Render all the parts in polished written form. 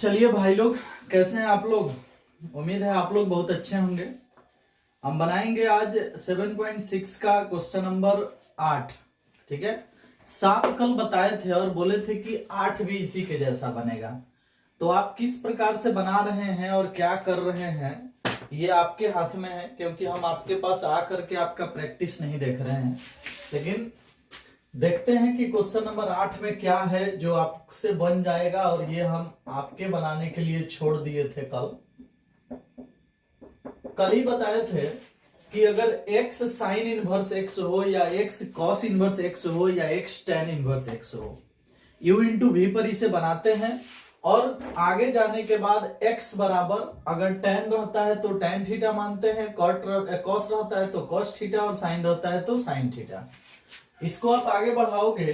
चलिए भाई लोग, कैसे हैं आप लोग। उम्मीद है आप लोग बहुत अच्छे होंगे। हम बनाएंगे आज 7.6 का क्वेश्चन नंबर 8। ठीक है, 7 कल बताए थे और बोले थे कि 8 भी इसी के जैसा बनेगा। तो आप किस प्रकार से बना रहे हैं और क्या कर रहे हैं ये आपके हाथ में है, क्योंकि हम आपके पास आकर के आपका प्रैक्टिस नहीं देख रहे हैं। लेकिन देखते हैं कि क्वेश्चन नंबर 8 में क्या है जो आपसे बन जाएगा। और ये हम आपके बनाने के लिए छोड़ दिए थे। कल ही बताए थे कि अगर x साइन इनवर्स x हो या x कॉस इनवर्स x हो या x tan इनवर्स x हो, u इंटू वी पर इसे बनाते हैं। और आगे जाने के बाद x बराबर अगर tan रहता है तो tan थीटा मानते हैं, cos रहता है तो cos थीटा और sin रहता है तो sin थीटा। इसको आप आगे बढ़ाओगे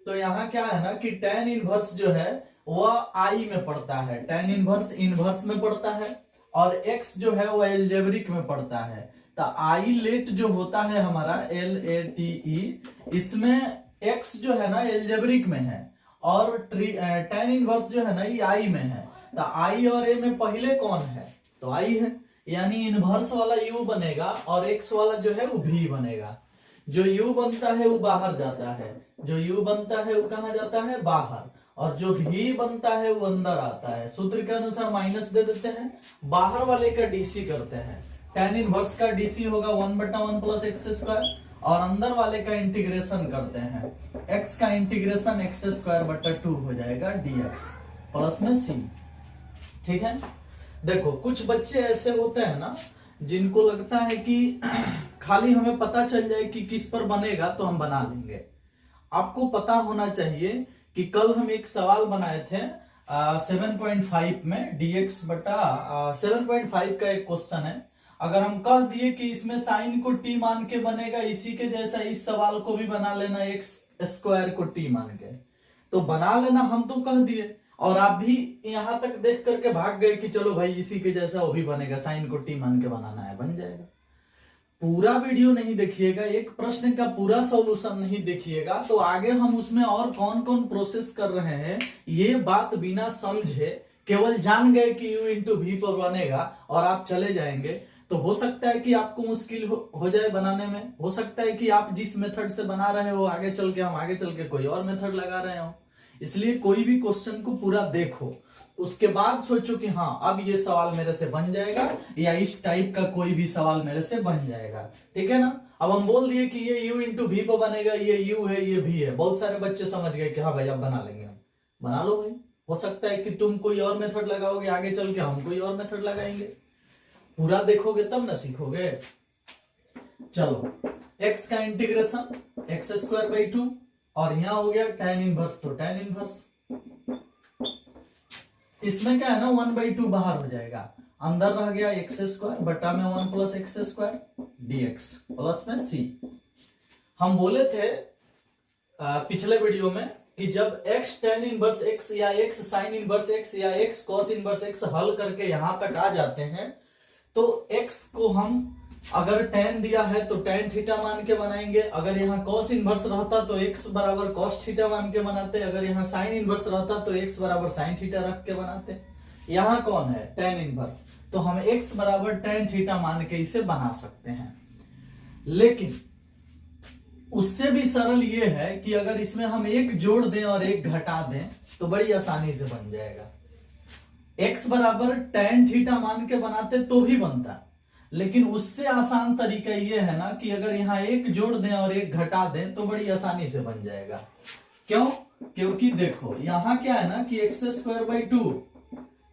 तो यहाँ क्या है ना कि tan इनवर्स जो है वह i में पड़ता है, tan इनवर्स इनवर्स में पड़ता है, और x जो है वह एल्जेब्रिक में पड़ता है। तो आई लेट जो होता है हमारा LATE, इसमें x जो है ना एल्जेब्रिक में है और tan इनवर्स जो है ना ये i में है। तो i और a में पहले कौन है तो i है, यानी इनवर्स वाला u बनेगा और x वाला जो है वो v बनेगा। जो u बनता है वो बाहर जाता है, जो u बनता है वो कहां जाता है बाहर, और जो v बनता है वो अंदर आता है। सूत्र के अनुसार माइनस दे देते हैं, बाहर वाले का डीसी करते हैं। tan इनवर्स का डीसी होगा 1/1 प्लस एक्स स्क्वायर, और अंदर वाले का इंटीग्रेशन करते हैं। x का इंटीग्रेशन x स्क्वायर बटा 2 हो जाएगा dx प्लस में c। ठीक है, देखो कुछ बच्चे ऐसे होते हैं ना जिनको लगता है कि खाली हमें पता चल जाए कि किस पर बनेगा तो हम बना लेंगे। आपको पता होना चाहिए कि कल हम एक सवाल बनाए थे 7.5 में dx बटा 7.5 का एक क्वेश्चन है। अगर हम कह दिए कि इसमें साइन को t मान के बनेगा, इसी के जैसा इस सवाल को भी बना लेना x स्क्वायर को t मान के, तो बना लेना हम तो कह दिए, और आप भी यहां तक देख करके भाग गए कि चलो भाई इसी के जैसा वो भी बनेगा, साइन को t मान के बनाना है, बन जाएगा। पूरा वीडियो नहीं देखिएगा, एक प्रश्न का पूरा सॉल्यूशन नहीं देखिएगा तो आगे हम उसमें और कौन कौन प्रोसेस कर रहे हैं ये बात बिना समझे केवल जान गए कि u इंटू वी पर बनेगा और आप चले जाएंगे, तो हो सकता है कि आपको मुश्किल हो जाए बनाने में। हो सकता है कि आप जिस मेथड से बना रहे हो आगे चल के कोई और मेथड लगा रहे हो। इसलिए कोई भी क्वेश्चन को पूरा देखो, उसके बाद सोचो कि हाँ अब ये सवाल मेरे से बन जाएगा या इस टाइप का कोई भी सवाल मेरे से बन जाएगा। ठीक है ना। अब हम बोल दिए कि ये u इंटू वी पर बनेगा, ये u है ये v है, बहुत सारे बच्चे समझ गए कि हाँ भाई अब बना लेंगे हम। बना लो भाई, हो सकता है कि तुम कोई और मेथड लगाओगे आगे चल के, हम कोई और मेथड लगाएंगे। पूरा देखोगे तब ना सीखोगे। चलो, x का इंटीग्रेशन x स्क्वायर बाई 2, और यहां हो गया tan इनवर्स तो tan इनवर्स। इसमें क्या है ना 1/2 बाहर हो जाएगा, अंदर रह गया x स्क्वायर बटा में 1 plus x square dx plus में c। हम बोले थे पिछले वीडियो में कि जब x tan इनवर्स x या x साइन इनवर्स x या x कॉस इनवर्स x हल करके यहां तक आ जाते हैं तो x को हम अगर tan दिया है तो tan थीटा मान के बनाएंगे, अगर यहाँ cos इनवर्स रहता तो x बराबर cos थीटा मान के बनाते, अगर यहाँ sin इनवर्स रहता तो x बराबर sin थीटा रख के बनाते। यहाँ कौन है tan इनवर्स, तो हम x बराबर tan थीटा मान के इसे बना सकते हैं। लेकिन उससे भी सरल ये है कि अगर इसमें हम एक जोड़ दें और एक घटा दें तो बड़ी आसानी से बन जाएगा। x बराबर tan थीटा मान के बनाते तो भी बनता, लेकिन उससे आसान तरीका ये है ना कि अगर यहाँ एक जोड़ दें और एक घटा दें तो बड़ी आसानी से बन जाएगा। क्यों? क्योंकि देखो यहाँ क्या है ना कि x square by 2,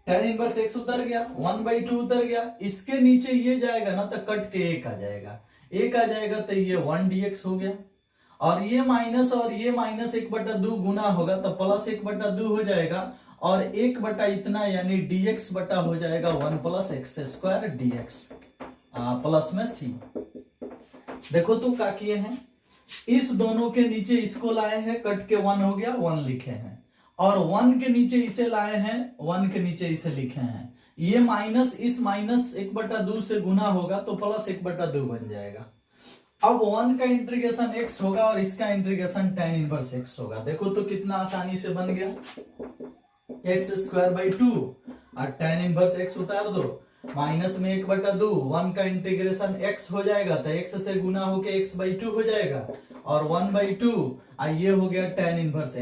tan inverse x उतर गया, 1/2 उतर गया, इसके नीचे ये जाएगा ना तो कट के एक आ जाएगा, एक आ जाएगा तो ये 1 dx हो गया, और ये माइनस 1/2 गुना होगा तो प्लस 1/2 हो जाएगा, और 1 बटा इतना यानी dx बटा हो जाएगा 1 plus x square dx plus में c। देखो तो क्या किए हैं, इस दोनों के नीचे इसको लाए हैं, कट के 1 हो गया 1 लिखे हैं, और 1 के नीचे इसे लाए हैं, 1 के नीचे इसे लिखे हैं। ये माइनस इस माइनस 1/2 से गुना होगा तो प्लस 1/2 बन जाएगा। अब 1 का इंटीग्रेशन x होगा और इसका इंटीग्रेशन tan इनवर्स x होगा। देखो तो कितना आसानी से बन गया, x स्क्वायर बाई 2 और टेन इनवर्स एक्स उतार दो, माइनस में 1/2, 1 का इंटीग्रेशन x हो जाएगा तो x से गुना होके x/2 हो जाएगा, और 1/2 ये हो गया टेन इनवर्स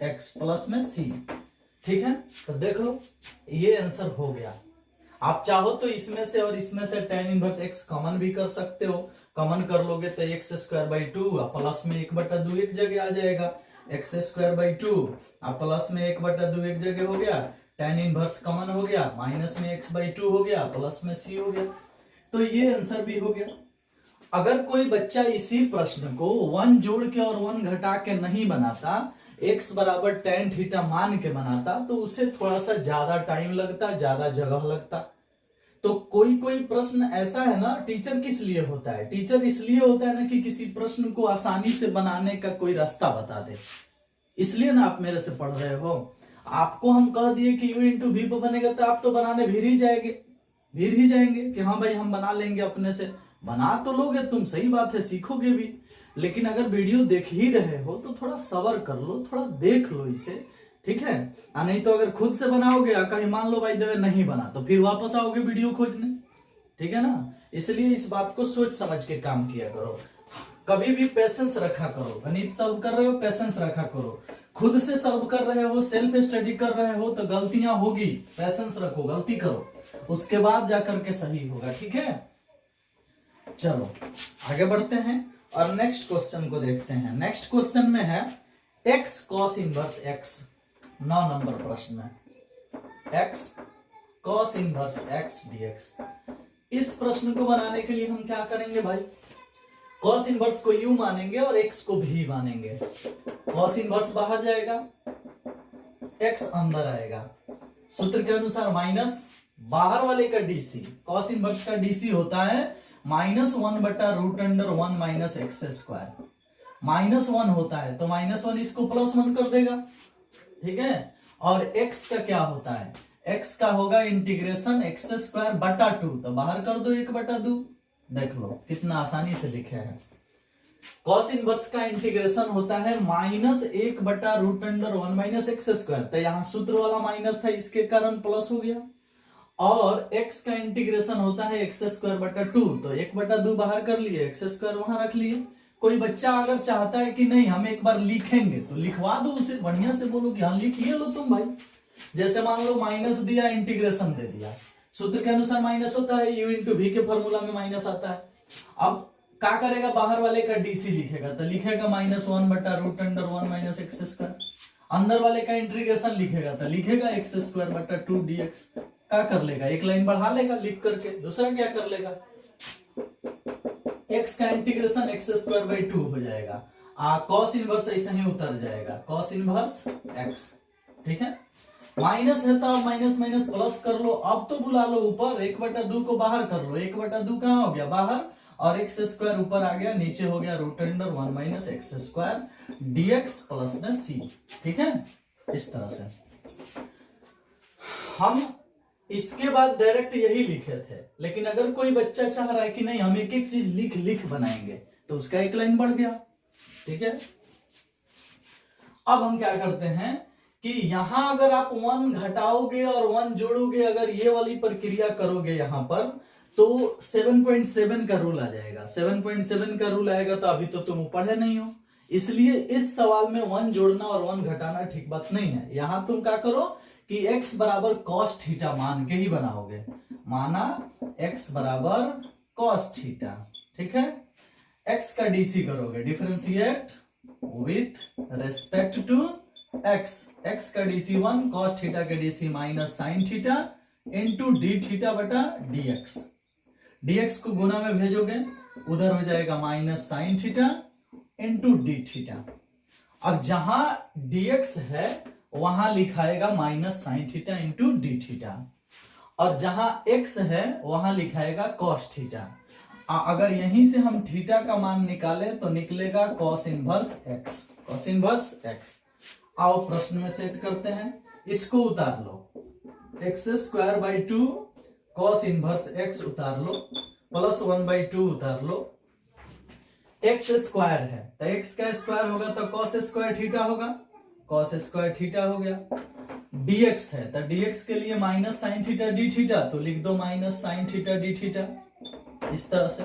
x प्लस में c। ठीक है, तो देख लो ये आंसर हो गया। आप चाहो तो इसमें से और इसमें से टेन इनवर्स x कॉमन भी कर सकते हो, कॉमन कर लोगे तो x² 2 प्लस में 1/2 एक जगह आ जाएगा, x² 2 प्लस में 1/2 एक जगह हो गया, टेन इनवर्स कॉमन हो गया, माइनस में x/2 हो गया, प्लस में c हो गया, तो ये आंसर भी हो गया। अगर कोई बच्चा इसी प्रश्न को 1 जोड़ के और 1 घटा के नहीं बनाता, x बराबर tan थीटा मान के बनाता, तो उसे थोड़ा सा ज्यादा टाइम लगता, ज्यादा जगह लगता। तो कोई कोई प्रश्न ऐसा है ना, टीचर किस लिए होता है? टीचर इसलिए होता है ना कि किसी प्रश्न को आसानी से बनाने का कोई रास्ता बता दे, इसलिए ना आप मेरे से पढ़ रहे हो। आपको हम कह दिए कि u इंटू वी पर बनेगा तो आप तो बनाने भीर ही जाएंगे कि हाँ भाई हम बना लेंगे अपने से। बना तो लोगे तुम, सही बात है, सीखोगे भी, लेकिन अगर वीडियो देख ही रहे हो तो थोड़ा सब्र कर लो, थोड़ा देख लो इसे, ठीक है। नहीं तो अगर खुद से बनाओगे कहीं मान लो भाई देवे नहीं बना, तो फिर वापस आओगे वीडियो खोजने, ठीक है ना। इसलिए इस बात को सोच समझ के काम किया करो, कभी भी पेशेंस रखा करो। गणित सॉल्व कर रहे हो, पेशेंस रखा करो। खुद से सॉल्व कर रहे हो, सेल्फ स्टडी कर रहे हो, तो गलतियां होगी, पेशेंस रखो, गलती करो, उसके बाद जाकर के सही होगा, ठीक है। चलो आगे बढ़ते हैं और नेक्स्ट क्वेश्चन को देखते हैं। नेक्स्ट क्वेश्चन में है x cos inverse x, 9 number प्रश्न में x cos inverse x dx। इस प्रश्न को बनाने के लिए हम क्या करेंगे भाई, cos इनवर्स को u मानेंगे और x को v मानेंगे। cos इनवर्स बाहर जाएगा, x अंदर आएगा, सूत्र के अनुसार माइनस बाहर वाले का dc, cos इनवर्स का dc होता है -1/√1 माइनस x²। -1 होता है तो -1 इसको +1 कर देगा, ठीक है। और x का क्या होता है, x का होगा इंटीग्रेशन x²/2, तो बाहर कर दो 1/2। देख लो कितना आसानी से लिखे हैं। cos इनवर्स का इंटीग्रेशन होता है -1/√1 माइनस x², तो यहां सूत्र वाला माइनस था, इसके कारण प्लस हो गया। और x का इंटीग्रेशन होता है x²/2, तो 1/2 बाहर कर लिए, x² वहां रख लिए। कोई बच्चा अगर चाहता है कि नहीं हम एक बार लिखेंगे, तो लिखवा दो उसे, बढ़िया से बोलो कि हाँ लिखिए लो तुम भाई। जैसे मान लो माइनस दिया, इंटीग्रेशन दे दिया, सूत्र के अनुसार माइनस होता है, u इंटू वी के फॉर्मूला में माइनस आता है। अब क्या करेगा, बाहर वाले का डीसी लिखेगा, तो लिखेगा -1/√1 माइनस x²। अंदर वाले का इंटीग्रेशन लिखेगा तो लिखेगा x²/2 dx। क्या कर लेगा, एक लाइन बढ़ा लेगा लिख करके, दूसरा क्या कर लेगा, x का इंटीग्रेशन x²/2 हो जाएगा। cos इनवर्स ऐसे ही उतर जाएगा, cos इनवर्स x, ठीक है। माइनस है तो माइनस माइनस प्लस कर लो, अब तो बुला लो ऊपर, 1/2 को बाहर कर लो, 1/2 कहां हो गया बाहर, और x² ऊपर आ गया, नीचे हो गया √1 माइनस x² dx प्लस में c, ठीक है। इस तरह से हम इसके बाद डायरेक्ट यही लिखे थे, लेकिन अगर कोई बच्चा चाह रहा है कि नहीं हम एक एक चीज लिख बनाएंगे, तो उसका एक लाइन बढ़ गया, ठीक है। अब हम क्या करते हैं कि यहां अगर आप 1 घटाओगे और 1 जोड़ोगे, अगर ये वाली प्रक्रिया करोगे यहां पर, तो 7.7 का रूल आ जाएगा। 7.7 का रूल आएगा तो अभी तो तुम पढ़े नहीं हो, इसलिए इस सवाल में 1 जोड़ना और 1 घटाना ठीक बात नहीं है। यहां तुम क्या करो कि x बराबर cos थीटा मान के ही बनाओगे, माना x बराबर cos थीटा, ठीक है। x का डीसी करोगे, differentiate with respect to x, x का डीसी 1, cos थीटा के DC minus sine theta into D theta बटा dx। dx को गुना में भेजोगे, उधर हो जाएगा minus sine theta into D theta. अब जहां dx है वहां लिखाएगा minus sine theta into D theta, और जहां x है वहां लिखाएगा cos थीटा। अगर यहीं से हम थीटा का मान निकाले तो निकलेगा cos inverse x, cos inverse x। आओ प्रश्न में सेट करते हैं, इसको उतार लो, x²/2 cos इनवर्स x उतार लो, प्लस 1/2 उतार लो, x² है तो x का स्क्वायर होगा तो cos² थीटा होगा, cos² थीटा हो गया, dx है, तो dx के लिए minus sine theta d theta, तो लिख दो minus sine theta d theta इस तरह से।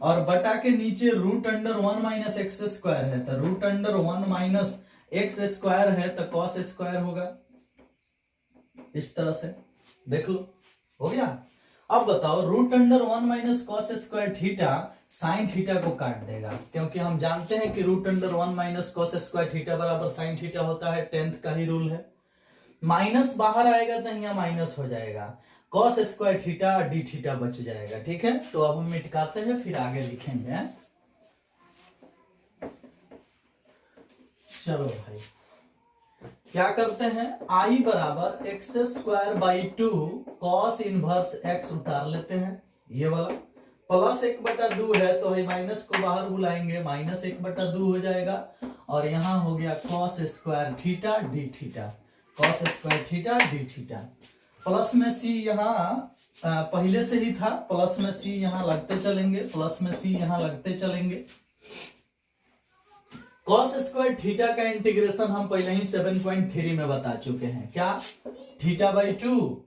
और बटा के नीचे root under 1 minus x square है, तो root under 1 minus x square है तो कॉस स्क्वायर होगा इस तरह से। देख लो हो गया। अब बताओ root under 1 minus cos square theta sine theta को काट देगा, क्योंकि हम जानते हैं कि root under 1 minus cos square theta बराबर साइन थीटा होता है, 10th का ही रूल है। माइनस बाहर आएगा तो यहाँ माइनस हो जाएगा, cos square theta d theta बच जाएगा। ठीक है, तो अब हम मिटकाते हैं फिर आगे लिखेंगे। चलो भाई क्या करते हैं, आई बराबर x square by 2 cos inverse x उतार लेते हैं, ये वाला प्लस 1/2 है तो भाई माइनस को बाहर बुलाएंगे, माइनस 1/2 हो जाएगा। और यहां हो गया cos square theta d theta, cos square theta d theta. Plus में सी यहाँ पहले से ही था, प्लस में सी यहाँ लगते चलेंगे, प्लस में सी यहाँ लगते चलेंगे। कॉस स्क्वायर थीटा का इंटीग्रेशन हम पहले ही 7.3 में बता चुके हैं, क्या theta by 2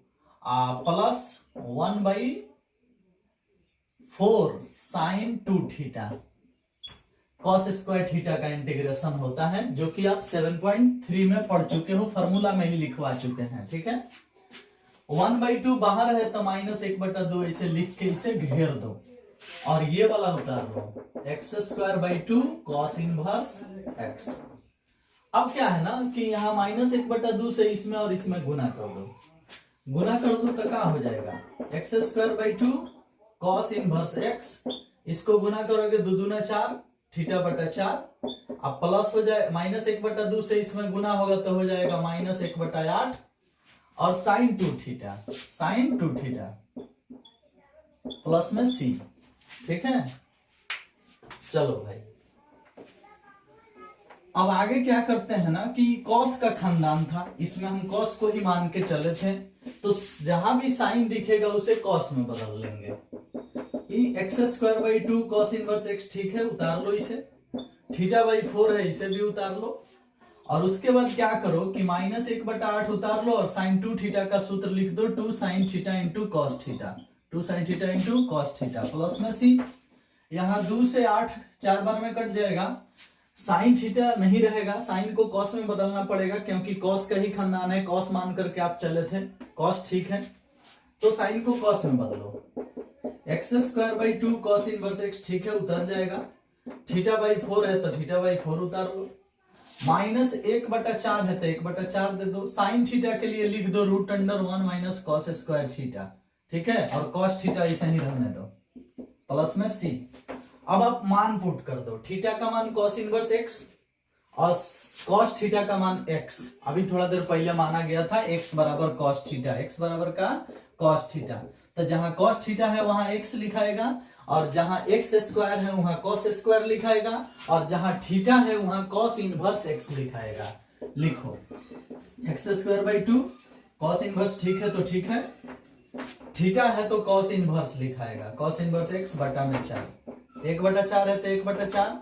plus 1/4 sine 2 theta cos square theta का इंटीग्रेशन होता है, जो कि आप 7.3 में पढ़ चुके हो, फॉर्मूला में ही लिखवा चुके हैं। ठीक है, 1/2 बाहर है तो माइनस 1/2 इसे लिख के इसे घेर दो और ये वाला उतार लो, X square by 2 cos inverse X. अब क्या है ना कि यहाँ माइनस 1/2 से इसमें और इसमें गुना कर दो, गुना कर दो तो क्या हो जाएगा, x square by 2 cos inverse x, इसको गुना करोगे 2 दूना 4 थीटा बटा 4। अब प्लस हो जाए, माइनस 1/2 से इसमें गुना होगा तो हो जाएगा माइनस 1/8 और sine 2 theta, sine 2 theta plus में सी। ठीक है, चलो भाई अब आगे क्या करते हैं ना कि कॉस का खानदान था, इसमें हम कॉस को ही मान के चले थे, तो जहां भी साइन दिखेगा उसे कॉस में बदल लेंगे। X square by 2 cos inverse x, ठीक है उतार लो इसे, थीटा बाई 4 है इसे भी उतार लो। और उसके बाद क्या करो कि माइनस 1/8 उतार लो और साइन 2 थीटा का सूत्र लिख दो, 2 sign theta into cos theta, 2 sign theta into cos theta plus में सी। यहाँ 2 से 8 4 बार में कट जाएगा, साइन थीटा नहीं रहेगा, साइन को कॉस में बदलना पड़ेगा क्योंकि कॉस का ही खानदान है, कॉस मान करके आप चले थे, कॉस ठीक है तो साइन को कॉस में बदलो। X square by 2 cos inverse x, ठीक है उतर जाएगा, थीटा बाई 4 है तो थीटा बाई 4 उतार लो, माइनस 1/4 है तो 1/4 दे दो, साइन थीटा के लिए लिख दो root under 1 minus cos square theta. ठीक है, और कॉस थीटा ऐसे ही रहने दो प्लस में सी। अब आप मान पुट कर दो, थीटा का मान कॉस इनवर्स एक्स और कॉस थीटा का मान एक्स, अभी थोड़ा देर पहले माना गया था एक्स बराबर कॉस थीटा, एक्स बराबर का कॉस थीटा, तो जहां कॉस थीटा है वहां एक्स लिखाएगा और जहां एक्स स्क्वायर है वहां कॉस स्क्वायर लिखाएगा और जहां थीटा है वहां कॉस इनवर्स एक्स लिखाएगा। लिखो X square by 2 cos inverse, ठीक है तो ठीक है, थीटा है तो कॉस इनवर्स लिखाएगा, कॉस इनवर्स एक्स बटा में 4, 1/4 है तो 1/4,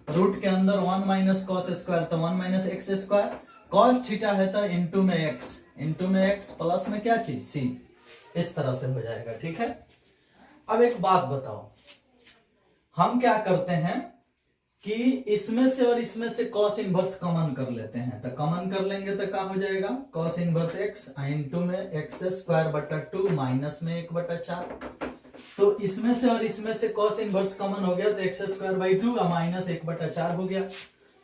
रूट के अंदर 1 माइनस कॉस स्क्वायर तो 1 minus x square, cos theta है तो इंटू में एक्स प्लस में क्या चीज सी, इस तरह से हो जाएगा। ठीक है, अब एक बात बताओ, हम क्या करते हैं कि इसमें से और इसमें से कॉस इनवर्स कॉमन कर लेते हैं, तो कॉमन कर लेंगे तो क्या हो जाएगा, कॉस इनवर्स एक्स इंटू में एक्स स्क्वायर बटा 2 माइनस में 1/4, तो इसमें से और इसमें से कॉस इनवर्स कॉमन हो गया तो एक्स स्क्वायर बाई 2 माइनस 1/4 हो गया,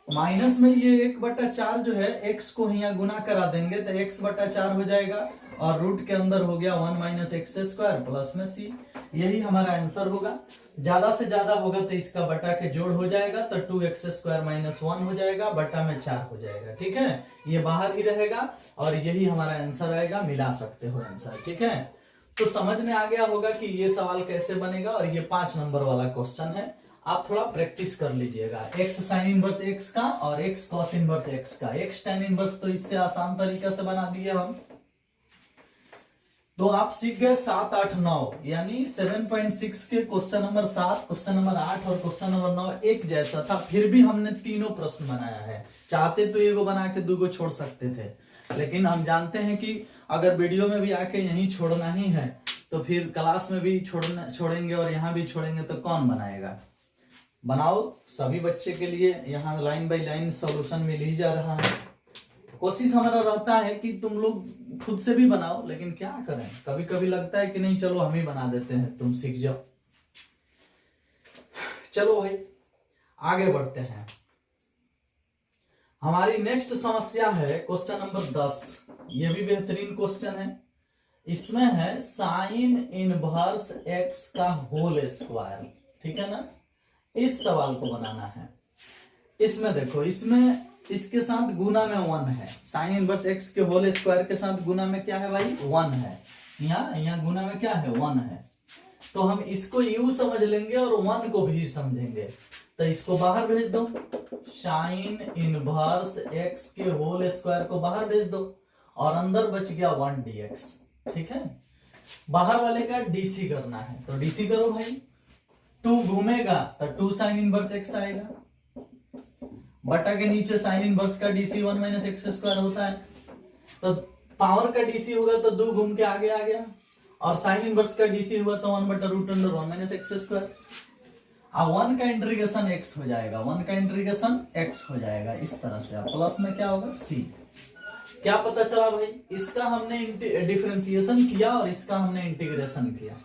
माइनस में ये 1/4 जो है एक्स को यहाँ गुना करा देंगे तो x/4 हो जाएगा और रूट के अंदर हो गया 1 माइनस एक्स स्क्वायर प्लस में सी, यही हमारा आंसर होगा। ज्यादा से ज्यादा होगा तो इसका बटा के जोड़ हो जाएगा तो 2x स्क्वायर माइनस 1 हो जाएगा, बटा में 4 हो जाएगा। ठीक है, ये बाहर ही रहेगा और यही हमारा आंसर आएगा, मिला सकते हो आंसर। ठीक है, तो समझ में आ गया होगा कि ये सवाल कैसे बनेगा और ये 5 नंबर वाला क्वेश्चन है, आप थोड़ा प्रैक्टिस कर लीजिएगा। x साइन इनवर्स x का और x कॉस इनवर्स x का, x tan इनवर्स तो इससे आसान तरीका से बना दिए हम। तो आप सीख गए 7, 8, 9 यानी 7.6 के क्वेश्चन नंबर 7, क्वेश्चन नंबर 8 और क्वेश्चन नंबर 9 एक जैसा था, फिर भी हमने तीनों प्रश्न बनाया है। चाहते तो एगो बना के दूगो छोड़ सकते थे, लेकिन हम जानते हैं कि अगर वीडियो में भी आके यहीं छोड़ना ही है तो फिर क्लास में भी छोड़ेंगे और यहाँ भी छोड़ेंगे तो कौन बनाएगा। बनाओ, सभी बच्चे के लिए यहाँ लाइन बाय लाइन सॉल्यूशन मिल ही जा रहा है। कोशिश हमारा रहता है कि तुम लोग खुद से भी बनाओ, लेकिन क्या करें, कभी कभी लगता है कि नहीं चलो हम ही बना देते हैं, तुम सीख जाओ। चलो भाई आगे बढ़ते हैं। हमारी नेक्स्ट समस्या है क्वेश्चन नंबर 10। यह भी बेहतरीन क्वेश्चन है। इसमें है साइन इनवर्स एक्स का होल स्क्वायर, ठीक है ना। इस सवाल को बनाना है। इसमें देखो, इसमें इसके साथ गुना में 1 है। साइन इनवर्स एक्स के होल स्क्वायर के साथ गुना में क्या है भाई, 1 है। यहाँ गुना में क्या है, 1 है। तो हम इसको यू समझ लेंगे और 1 को भी समझेंगे। तो इसको बाहर भेज दो, साइन इनवर्स एक्स के होल स्क्वायर को बाहर भेज दो और अंदर बच गया 1 dx, ठीक है। बाहर वाले का डीसी करना है तो डीसी करो भाई। 2 घूमेगा तो 2 साइन इनवर्स एक्स आएगा, बटा के नीचे साइन इनवर्स का डीसी 1 माइनस एक्स स्क्वायर होता है। तो पावर का डीसी होगा तो 2 घूम के आगे आ गया, और साइन इनवर्स का डीसी हुआ तो 1 बटा root under 1 minus x square. अब 1 का इंटीग्रेशन x हो जाएगा, 1 का इंटीग्रेशन x हो जाएगा इस तरह से। अब प्लस में क्या होगा, c। क्या पता चला भाई, इसका हमने डिफरेंशिएशन किया और इसका हमने इंटीग्रेशन किया।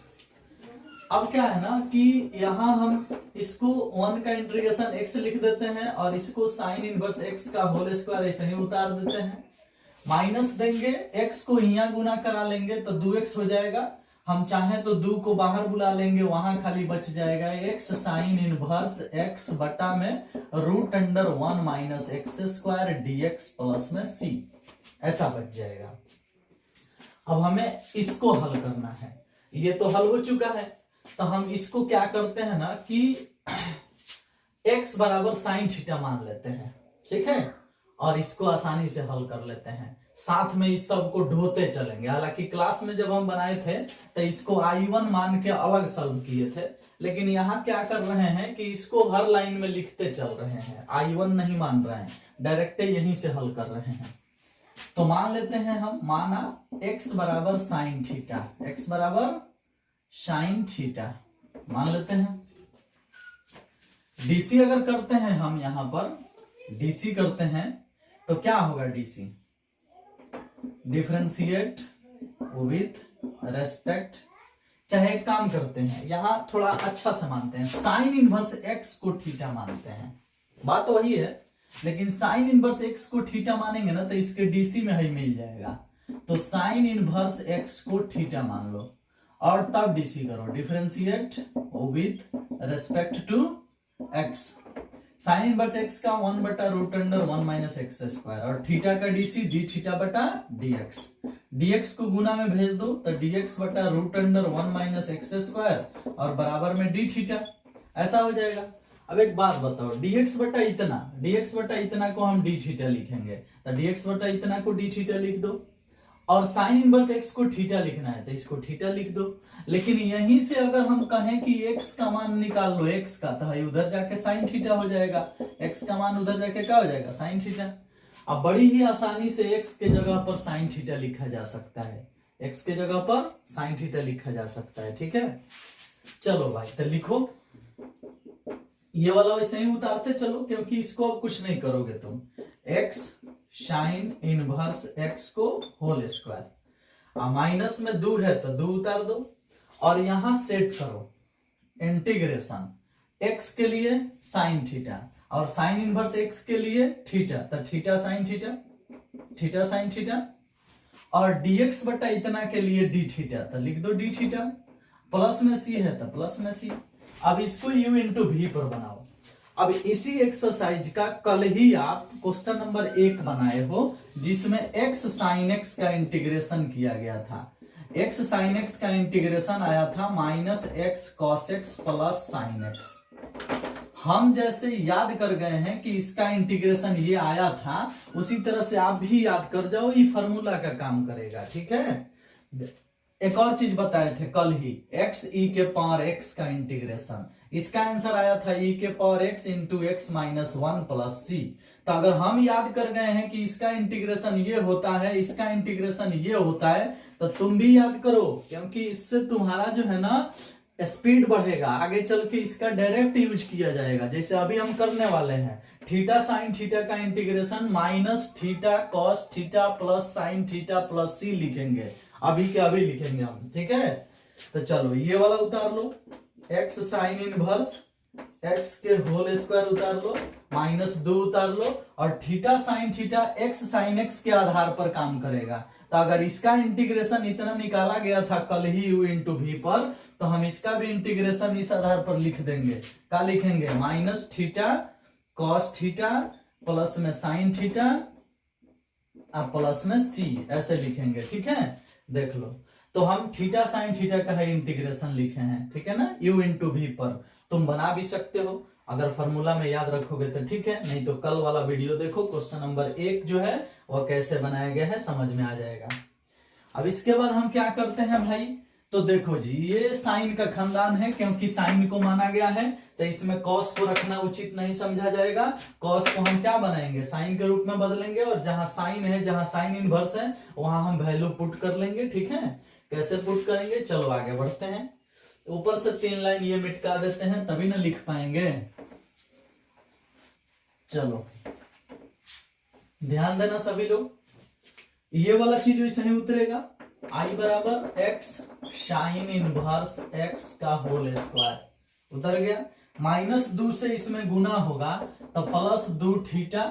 अब क्या है ना कि यहां हम इसको 1 का इंटीग्रेशन x लिख देते हैं और इसको साइन इनवर्स x का होल स्क्वायर ऐसे ही उतार देते हैं। माइनस देंगे, x को यहाँ गुना करा लेंगे तो 2x हो जाएगा। हम चाहें तो 2 को बाहर बुला लेंगे, वहां खाली बच जाएगा x साइन इनवर्स x बटा में root under 1 minus x square dx plus में c, ऐसा बच जाएगा। अब हमें इसको हल करना है। ये तो हल हो चुका है, तो हम इसको क्या करते हैं ना कि x बराबर साइन थीटा मान लेते हैं, ठीक है, और इसको आसानी से हल कर लेते हैं। साथ में इस सब को ढोते चलेंगे। हालांकि क्लास में जब हम बनाए थे तो इसको I1 मान के अलग सॉल्व किए थे, लेकिन यहाँ क्या कर रहे हैं कि इसको हर लाइन में लिखते चल रहे हैं, I1 नहीं मान रहे हैं, डायरेक्ट यहीं से हल कर रहे हैं। तो मान लेते हैं हम, माना x बराबर साइन थीटा, x बराबर साइन थीटा मान लेते हैं। डीसी अगर करते हैं हम, यहां पर डीसी करते हैं तो क्या होगा, डीसी डिफरेंशिएट विथ रेस्पेक्ट। चाहे एक काम करते हैं, यहां थोड़ा अच्छा से मानते हैं, साइन इनवर्स एक्स को थीटा मानते हैं। बात तो वही है, लेकिन साइन इनवर्स एक्स को थीटा मानेंगे ना तो इसके डीसी में ही मिल जाएगा। तो साइन इनवर्स एक्स को थीटा मान लो और तब डीसी करो, differentiate with respect to x. Sine inverse x का 1 बटा root under 1 minus x square और थीटा का डीसी डी थीटा बटा dx। dx को गुना में भेज दो तो dx बटा root under 1 minus x square और बराबर में डी थीटा, ऐसा हो जाएगा। अब एक बात बताओ, dx बटा इतना को हम डी थीटा लिखेंगे तो dx बटा इतना को डी थीटा लिख दो, और साइन इनवर्स x को थीटा लिखना है तो इसको थीटा लिख दो। लेकिन यहीं से अगर हम कहें कि x का मान निकाल लो, x का, तो उधर जाके साइन थीटा हो जाएगा, x का मान उधर जाके क्या हो जाएगा, साइन थीटा। अब बड़ी ही आसानी से x के जगह पर साइन थीटा लिखा जा सकता है, x के जगह पर साइन थीटा लिखा जा सकता है, ठीक है। चलो भाई तो लिखो, ये वाला वैसे ही उतारते चलो, क्योंकि इसको अब कुछ नहीं करोगे तुम। x साइन इनवर्स x को होल स्क्वायर, माइनस में 2 है तो 2 उतार दो और यहां सेट करो इंटीग्रेशन x के लिए साइन थीटा और साइन इनवर्स x के लिए थीटा, तो theta sine theta, theta sine theta, और dx बटा इतना के लिए डी थीटा, तो लिख दो डी थीटा, प्लस में c है तो प्लस में c। अब इसको u इंटू v पर बनाओ। अब इसी एक्सरसाइज का कल ही आप क्वेश्चन नंबर 1 बनाए हो, जिसमें x साइन x का इंटीग्रेशन किया गया था। x साइन x का इंटीग्रेशन आया था minus x cos x plus sign x। हम जैसे याद कर गए हैं कि इसका इंटीग्रेशन ये आया था, उसी तरह से आप भी याद कर जाओ, ये फॉर्मूला का काम करेगा, ठीक है। एक और चीज बताए थे कल ही, एक्स ई के पावर एक्स का इंटीग्रेशन, इसका आंसर आया था ई के power X into X minus one plus C. तो अगर हम याद कर गए हैं कि इसका इंटीग्रेशन ये होता है, इसका इंटीग्रेशन ये होता है, तो तुम भी याद करो, क्योंकि इससे तुम्हारा जो है ना स्पीड बढ़ेगा, आगे चल के इसका डायरेक्ट यूज किया जाएगा। जैसे अभी हम करने वाले हैं, थीटा साइन थीटा का integration minus theta cos theta plus sine theta plus C लिखेंगे, अभी के अभी लिखेंगे हम, ठीक है। तो चलो ये वाला उतार लो, एक्स साइन इनवर्स एक्स के होल स्क्वायर उतार लो, माइनस 2 उतार लो, और theta sine theta x sine x के आधार पर काम करेगा। तो अगर इसका इंटीग्रेशन इतना निकाला गया था कल ही u इंटू वी पर, तो हम इसका भी इंटीग्रेशन इस आधार पर लिख देंगे। क्या लिखेंगे? Minus theta cos theta plus में साइन थीटा प्लस में सी, ऐसे लिखेंगे, ठीक है। देख लो, तो हम थीटा साइन थीटा का है इंटीग्रेशन लिखे हैं, ठीक है ना, u इंटू वी पर। तुम बना भी सकते हो अगर फॉर्मूला में याद रखोगे तो ठीक है, नहीं तो कल वाला वीडियो देखो, क्वेश्चन नंबर 1 जो है वो कैसे बनाया गया है समझ में आ जाएगा। अब इसके बाद हम क्या करते हैं भाई, तो देखो जी, ये साइन का खानदान है, क्योंकि साइन को माना गया है, तो इसमें कॉस को रखना उचित नहीं समझा जाएगा। कॉस को हम क्या बनाएंगे? साइन के रूप में बदलेंगे, और जहां साइन है, जहां साइन इनवर्स है, वहां हम वैल्यू पुट कर लेंगे, ठीक है। कैसे पुट करेंगे, चलो आगे बढ़ते हैं। ऊपर से 3 लाइन ये मिटका देते हैं, तभी ना लिख पाएंगे। चलो ध्यान देना सभी लोग, ये वाला चीज वैसे ही उतरेगा, आई बराबर एक्स साइन इनवर्स एक्स का होल स्क्वायर उतर गया, माइनस 2 से इसमें गुना होगा तो प्लस 2 थीटा,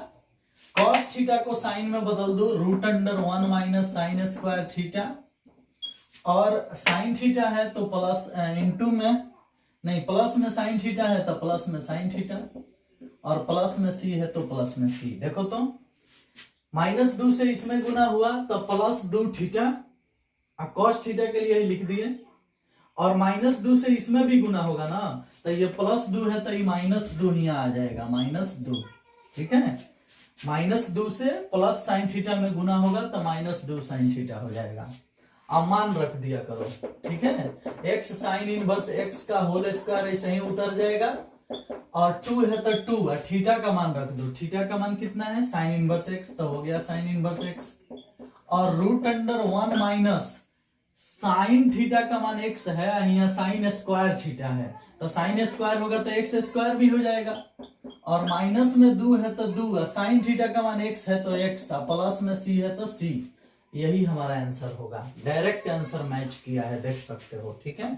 कॉस थीटा को साइन में बदल दो, root under 1 minus sine square theta, और साइन थीटा है तो प्लस इंटू में नहीं, प्लस में साइन थीटा है तो प्लस में साइन थीटा, और प्लस में सी है तो प्लस में सी। देखो तो माइनस 2 से इसमें गुना हुआ तो प्लस 2 थीटा, कॉस थीटा के लिए ही लिख दिए, और माइनस 2 से इसमें भी गुना होगा ना, तो ये प्लस 2 है तो ये माइनस 2 यहाँ आ जाएगा, माइनस 2, ठीक है। माइनस 2 से प्लस साइन थीटा में गुना होगा तो माइनस 2 साइन थीटा हो जाएगा। अब मान रख दिया करो, ठीक है। एक्स साइन इनवर्स एक्स का होल स्क्वायर ऐसे ही उतर जाएगा, और 2 है तो 2, और थीटा का मान रख दो, थीटा का मान कितना है? साइन इनवर्स एक्स, तो हो गया साइन इनवर्स एक्स, और root under 1 minus sine theta का मान एक्स है, यहाँ साइन स्क्वायर थीटा है, तो साइन स्क्वायर होगा तो एक्स स्क्वायर भी हो जाएगा, और माइनस में 2 है तो 2, साइन थीटा का मान एक्स है तो एक्स, प्लस में सी है तो सी। यही हमारा आंसर होगा, डायरेक्ट आंसर मैच किया है, देख सकते हो, ठीक है।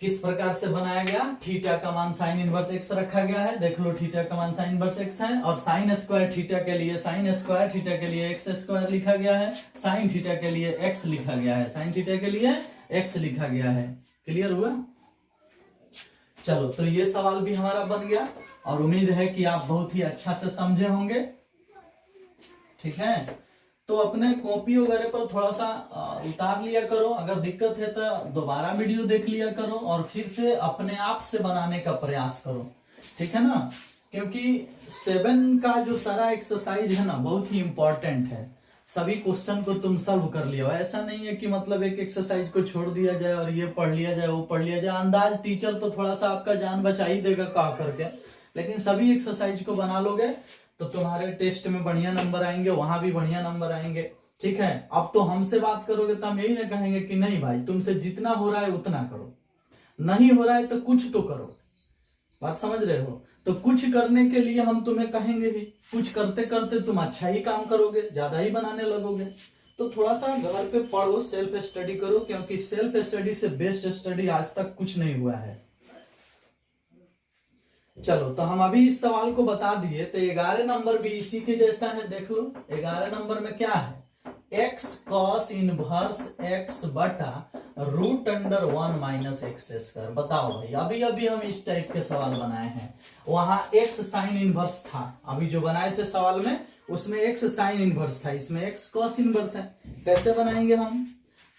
किस प्रकार से बनाया गया, थीटा का मान साइन इनवर्स एक्स रखा गया है, देख लो थीटा का मान साइन इनवर्स एक्स है, और साइन स्क्वायर थीटा के लिए साइन स्क्वायर थीटा के लिए एक्स स्क्वायर लिखा गया है, साइन थीटा के लिए एक्स लिखा गया है, साइन थीटा के लिए एक्स लिखा गया है। क्लियर हुआ? चलो, तो ये सवाल भी हमारा बन गया, और उम्मीद है कि आप बहुत ही अच्छा से समझे होंगे, ठीक है। तो अपने कॉपी वगैरह पर थोड़ा सा उतार लिया करो, अगर दिक्कत है तो दोबारा वीडियो देख लिया करो, और फिर से अपने आप से बनाने का प्रयास करो, ठीक है ना। क्योंकि 7 का जो सारा एक्सरसाइज है ना, बहुत ही इंपॉर्टेंट है। सभी क्वेश्चन को तुम सॉल्व कर लियो, ऐसा नहीं है कि मतलब एक एक्सरसाइज को छोड़ दिया जाए और ये पढ़ लिया जाए, वो पढ़ लिया जाए। अंदाज टीचर तो थोड़ा सा आपका जान बचा ही देगा कहा करके, लेकिन सभी एक्सरसाइज को बना लोगे तो तुम्हारे टेस्ट में बढ़िया नंबर आएंगे, वहां भी बढ़िया नंबर आएंगे, ठीक है। अब तो हमसे बात करोगे तो हम यही ना कहेंगे कि नहीं भाई तुमसे जितना हो रहा है उतना करो, नहीं हो रहा है तो कुछ तो करो, बात समझ रहे हो। तो कुछ करने के लिए हम तुम्हें कहेंगे ही, कुछ करते करते तुम अच्छा ही काम करोगे, ज्यादा ही बनाने लगोगे। तो थोड़ा सा घर पे पढ़ो, सेल्फ स्टडी करो, क्योंकि सेल्फ स्टडी से बेस्ट स्टडी आज तक कुछ नहीं हुआ है। चलो, तो हम अभी इस सवाल को बता दिए, तो 11 नंबर भी इसी के जैसा है, देख लो। 11 नंबर में क्या है, एक्स कॉस इनवर्स एक्स बटा root under 1 minus x square. बताओ भाई, अभी अभी हम इस टाइप के सवाल बनाए हैं, वहां एक्स साइन इनवर्स था, अभी जो बनाए थे सवाल में उसमें एक्स साइन इनवर्स था, इसमें एक्स कॉस इनवर्स है। कैसे बनाएंगे हम,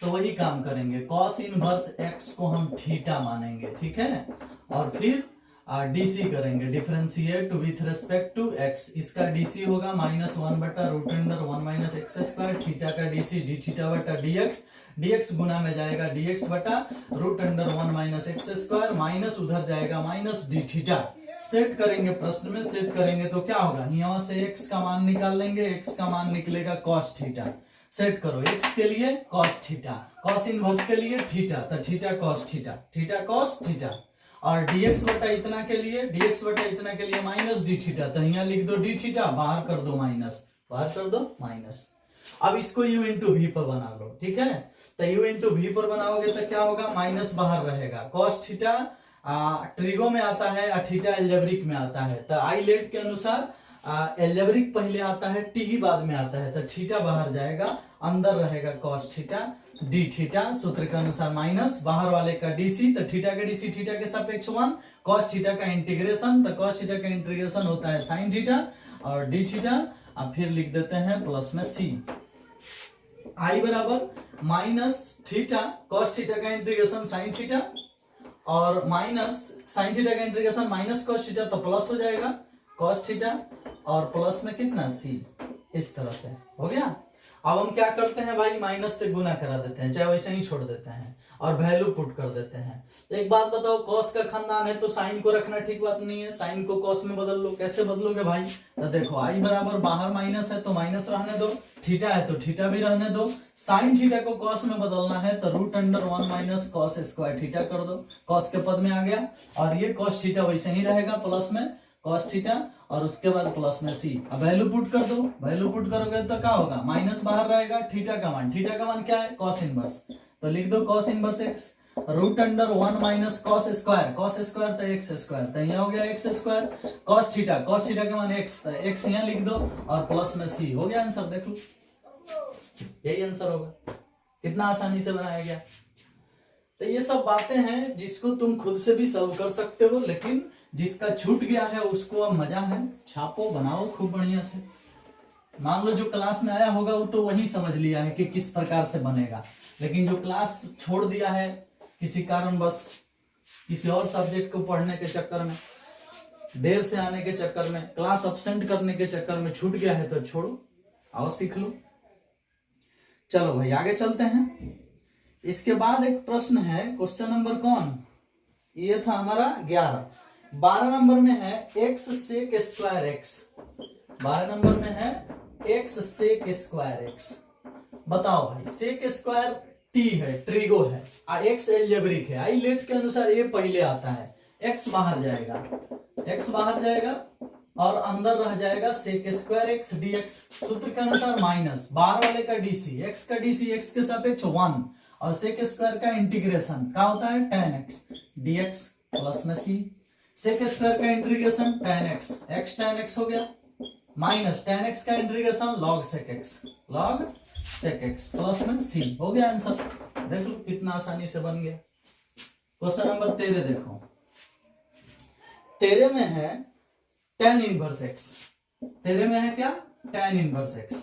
तो वही काम करेंगे, कॉस इनवर्स एक्स को हम थीटा मानेंगे, ठीक है। और फिर डीसी करेंगे, differentiate with respect to x. इसका डीसी होगा -1/√(1 - x²) थीटा का डीसी डी थीटा बटा डीएक्स, डीएक्स गुना में जाएगा dx बटा √(1 - x²) माइनस उधर जाएगा माइनस डी थीटा। सेट करेंगे, प्रश्न में सेट करेंगे तो क्या होगा, यहाँ से x का मान निकाल लेंगे, x का मान निकलेगा cos थीटा। सेट करो, x के लिए cos थीटा, cos इनवर्स के लिए थीटा, तो theta cos theta, theta cos theta, और dx बटा इतना के लिए माइनस डी थीटा, तो यहाँ लिख दो डी थीटा, बाहर कर दो माइनस, बाहर कर दो माइनस। अब इसको u इंटू वी पर बना लो, ठीक है। तो u इंटू वी पर बनाओगे तो क्या होगा, माइनस बाहर रहेगा, cos थीटा ट्रिगो में आता है और थीटा एल्जेब्रिक में आता है। तो आई लेट के अनुसार एल्जेब्रिक पहले आता है, टी बाद में आता है, तो थीटा बाहर जाएगा, अंदर रहेगा cos थीटा डी थीटा, सूत्र के अनुसार माइनस बाहर वाले का डीसी, तो थीटा का डीसी थीटा के सापेक्ष 1, cos थीटा का इंटीग्रेशन, तो cos थीटा का इंटीग्रेशन होता है sin थीटा और डी थीटा, अब फिर लिख देते हैं प्लस में c। आई बराबर माइनस थीटा cos थीटा का इंटीग्रेशन sin थीटा और माइनस sin थीटा का इंटीग्रेशन माइनस cos थीटा, तो प्लस हो जाएगा cos थीटा और प्लस में कितना c, इस तरह से हो गया। अब हम क्या करते हैं भाई, माइनस से गुना करा देते हैं, चाहे वैसे ही छोड़ देते हैं और वैल्यू पुट कर देते हैं। तो एक बात बताओ, cos का खानदान है तो साइन को रखना ठीक बात नहीं है, साइन को cos में बदल लो। कैसे बदलोगे भाई, तो देखो आई बराबर बाहर माइनस है तो माइनस रहने दो, थीटा है तो थीटा भी रहने दो, साइन थीटा को cos में बदलना है तो √(1 - cos² थीटा कर दो, cos के पद में आ गया, और ये cos थीटा वैसे ही रहेगा प्लस में cos थीटा और उसके बाद प्लस में c। अब वैल्यू पुट कर दो, वैल्यू पुट करोगे तो क्या होगा, माइनस बाहर रहेगा, थीटा का मान क्या है, cos इनवर्स, तो लिख दो cos इनवर्स x √(1 - cos², तो x², तो यहाँ हो गया x², cos थीटा का मान x, तो x यहाँ लिख दो और प्लस में c, हो गया आंसर। देख लो, यही आंसर होगा, कितना आसानी से बनाया गया। तो ये सब बातें हैं जिसको तुम खुद से भी सॉल्व कर सकते हो, लेकिन जिसका छूट गया है उसको अब मजा है, छापो बनाओ खूब बढ़िया से। मान लो जो क्लास में आया होगा वो तो वही समझ लिया है कि किस प्रकार से बनेगा, लेकिन जो क्लास छोड़ दिया है किसी कारण, बस किसी और सब्जेक्ट को पढ़ने के चक्कर में, देर से आने के चक्कर में, क्लास अब्सेंट करने के चक्कर में छूट गया है, तो छोड़ो, आओ सीख लो। चलो भाई आगे चलते हैं। इसके बाद एक प्रश्न है, क्वेश्चन नंबर कौन, ये था हमारा 11। 12 नंबर में है x sec square x, 12 number में है x sec स्क्वायर x। बताओ भाई, sec स्क्वायर t है, ट्रिगो है, x एल्जेब्रिक है, आई लेट के अनुसार ये पहले आता है, x बाहर जाएगा और अंदर रह जाएगा sec स्क्वायर x dx, सूत्र के अनुसार माइनस बाहर वाले का डीसी, x का डीसी x के सापेक्ष 1 और sec स्क्वायर का इंटीग्रेशन क्या होता है tan x dx प्लस में c, sec स्क्वायर का इंटीग्रेशन tan x हो गया, माइनस tan x का integration log sec x plus में c, हो गया आंसर। देख लो कितना आसानी से बन गया। क्वेश्चन नंबर 13 देखो, 13 में है tan इनवर्स x, 13 में है क्या, tan इनवर्स x।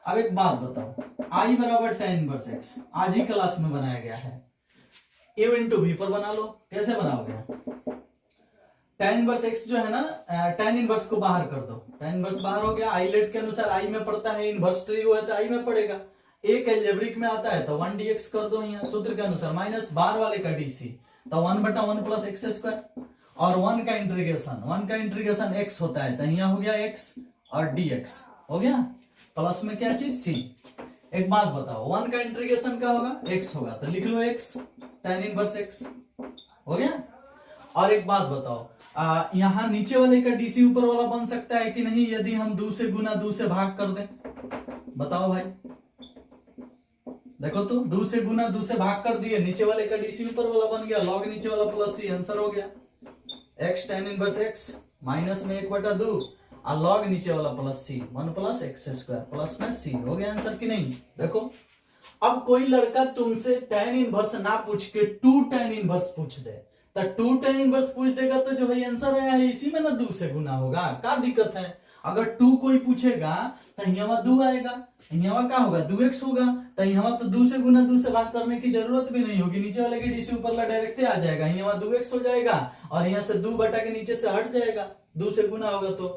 अब एक बात बताओ, I बराबर tan इनवर्स x आज ही क्लास में बनाया गया है, u इंटू वी पर बना लो। कैसे बनाओगे, tan इनवर्स x जो है ना, tan इनवर्स को बाहर कर दो, tan इनवर्स बाहर हो गया, आई लेट के अनुसार I में पड़ता है, इनवर्स ट्रिगो है तो I में पड़ेगा, एक एल्जेब्रिक में आता है तो 1 dx कर दो यहाँ, सूत्र के अनुसार माइनस बाहर वाले का dc, तो 1/1 प्लस x² और 1 का इंटीग्रेशन x होता है, तो यहाँ हो गया x और dx हो गया, प्लस में क्या चीज c। एक बात बताओ, 1 का इंटीग्रेशन क्या होगा, x होगा, तो लिख लो x tan इनवर्स x, हो गया। और एक बात बताओ, यहाँ नीचे वाले का डीसी ऊपर वाला बन सकता है कि नहीं, यदि हम 2 से गुना 2 से भाग कर दें, बताओ भाई। देखो तो 2 से गुना 2 से भाग कर दिए, नीचे वाले का डीसी ऊपर वाला बन गया, लॉग नीचे वाला प्लस c, आंसर हो गया x tan inverse x minus में 1/2 और लॉग नीचे वाला plus c, 1 plus x² plus में c, हो गया आंसर कि नहीं। देखो अब कोई लड़का तुमसे tan इनवर्स ना पूछ के 2 tan इनवर्स पूछ दे, तो 2 tan इनवर्स पूछ देगा तो जो भाई आंसर आया है इसी में ना 2 से गुना होगा, क्या दिक्कत है। अगर 2 कोई पूछेगा तो यहाँ 2 आएगा, यहाँ क्या होगा 2x होगा, तो यहाँ तो 2 से गुना 2 से भाग करने की जरूरत भी नहीं होगी, नीचे वाले के डीसी ऊपर ला डायरेक्ट आ जाएगा, यहाँ 2x हो जाएगा और यहाँ से 2 बटा के नीचे से हट जाएगा, 2 से गुना होगा तो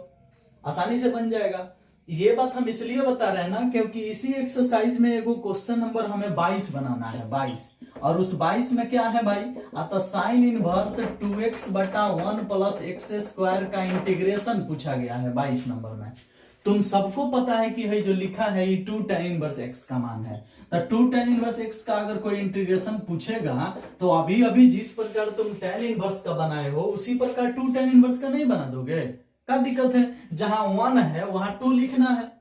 आसानी से बन जाएगा। ये बात हम इसलिए बता रहे हैं ना क्योंकि इसी एक्सरसाइज में एगो क्वेश्चन नंबर हमें 22 बनाना है, 22, और उस 22 में क्या है भाई, अतः साइन इनवर्स 2x बटा 1 प्लस एक्स स्क्वायर का इंटीग्रेशन पूछा गया है 22 नंबर में। तुम सबको पता है कि है जो लिखा है ये 2 tan इनवर्स x का मान है, तो 2 tan इनवर्स x का अगर कोई इंटीग्रेशन पूछेगा तो अभी अभी जिस प्रकार तुम tan इनवर्स का बनाए हो उसी प्रकार 2 tan इनवर्स का नहीं बना दोगे, क्या दिक्कत है, जहां 1 है वहां 2 लिखना है,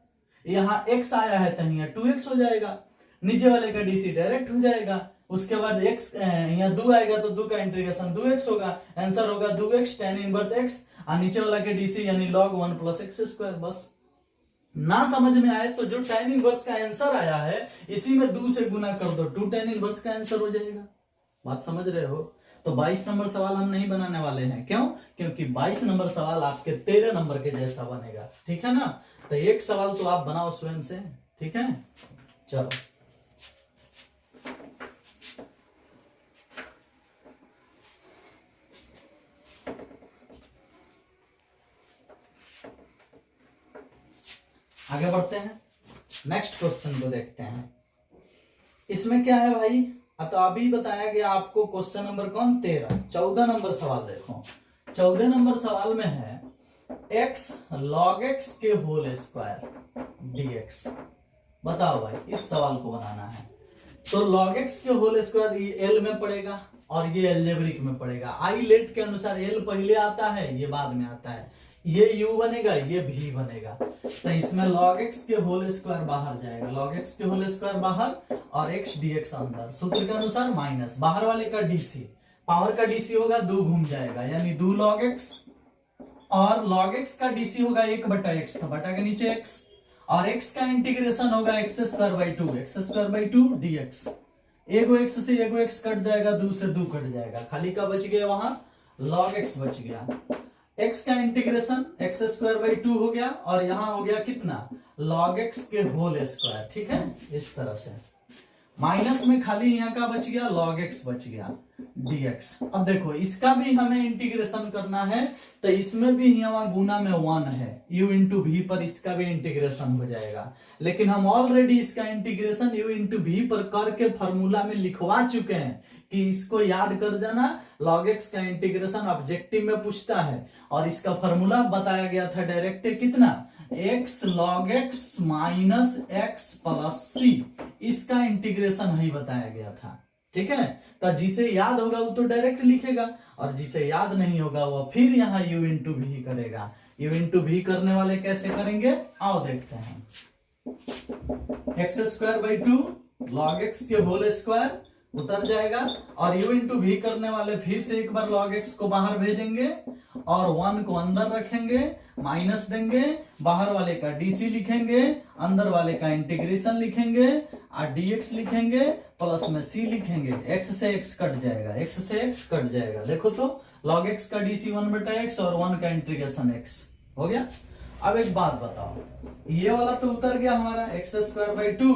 यहाँ x आया है तो यहाँ 2x हो जाएगा, नीचे वाले का डीसी डायरेक्ट हो जाएगा, उसके बाद x यहाँ 2 आएगा तो 2 का इंटीग्रेशन 2x होगा, आंसर होगा 2x tan इनवर्स x, और नीचे वाला के डीसी यानी log 1 प्लस एक्स स्क्वायर। बस ना समझ में आए तो जो tan इनवर्स का आंसर आया है इसी में 2 से गुना कर दो, 2 tan इनवर्स का आंसर हो जाएगा। बात समझ रहे हो? तो 22 नंबर सवाल हम नहीं बनाने वाले हैं, क्यों? क्योंकि 22 नंबर सवाल आपके 13 नंबर के जैसा बनेगा, ठीक है ना। तो एक सवाल तो आप बनाओ स्वयं से, ठीक है। चलो आगे बढ़ते हैं, नेक्स्ट क्वेश्चन को देखते हैं। इसमें क्या है भाई, तो अभी बताया गया आपको क्वेश्चन नंबर कौन 13, 14 नंबर सवाल देखो। 14 नंबर सवाल में है x log x के होल स्क्वायर dx। बताओ भाई, इस सवाल को बनाना है तो log x के होल स्क्वायर ये l में पड़ेगा और ये एल्जेब्रिक में पड़ेगा। आई लेट के अनुसार l पहले आता है, ये बाद में आता है, ये u बनेगा, ये v बनेगा। तो इसमें log x के होल स्क्वायर बाहर जाएगा, log x के होल स्क्वायर बाहर और x dx अंदर, सूत्र के अनुसार माइनस बाहर वाले का dc, पावर का dc होगा 2 घूम जाएगा यानी 2 log x, और log x का dc होगा 1 बटा x, तो बटा के नीचे x, और x का इंटीग्रेशन होगा x square by 2, x square by 2 dx। एगो x से एगो x कट जाएगा, 2 से 2 कट जाएगा, खाली का बच गया वहां log x बच गया। x का इंटीग्रेशन x स्क्वायर बाई 2 हो गया और यहां हो गया कितना log x के होल स्क्वायर, ठीक है। इस तरह से माइनस में खाली यहाँ का बच गया log x बच गया dx। अब देखो इसका भी हमें इंटीग्रेशन करना है तो इसमें भी यहाँ गुना में 1 है, u इंटू वी पर इसका भी इंटीग्रेशन हो जाएगा, लेकिन हम ऑलरेडी इसका इंटीग्रेशन u इंटू वी पर करके फॉर्मूला में लिखवा चुके हैं कि इसको याद कर जाना। log x का इंटीग्रेशन ऑब्जेक्टिव में पूछता है और इसका फॉर्मूला बताया गया था डायरेक्ट कितना, x log x minus x plus c, इसका इंटीग्रेशन ही बताया गया था, ठीक है। तो जिसे याद होगा वो तो डायरेक्ट लिखेगा और जिसे याद नहीं होगा वो फिर यहाँ u इंटू वी करेगा। u इंटू वी करने वाले कैसे करेंगे, आओ देखते हैं। X square by 2 log x के होल स्क्वायर उतर जाएगा और u इंटू वी करने वाले फिर से एक बार log x को बाहर भेजेंगे और 1 को अंदर रखेंगे, माइनस देंगे, बाहर वाले का dc लिखेंगे, अंदर वाले का इंटीग्रेशन लिखेंगे और dx लिखेंगे, प्लस में c लिखेंगे, x से x कट जाएगा, x से x कट जाएगा। देखो तो log x का dc 1 बटा x और 1 का इंटीग्रेशन x हो गया। अब एक बात बताओ, ये वाला तो उतर गया हमारा x square by 2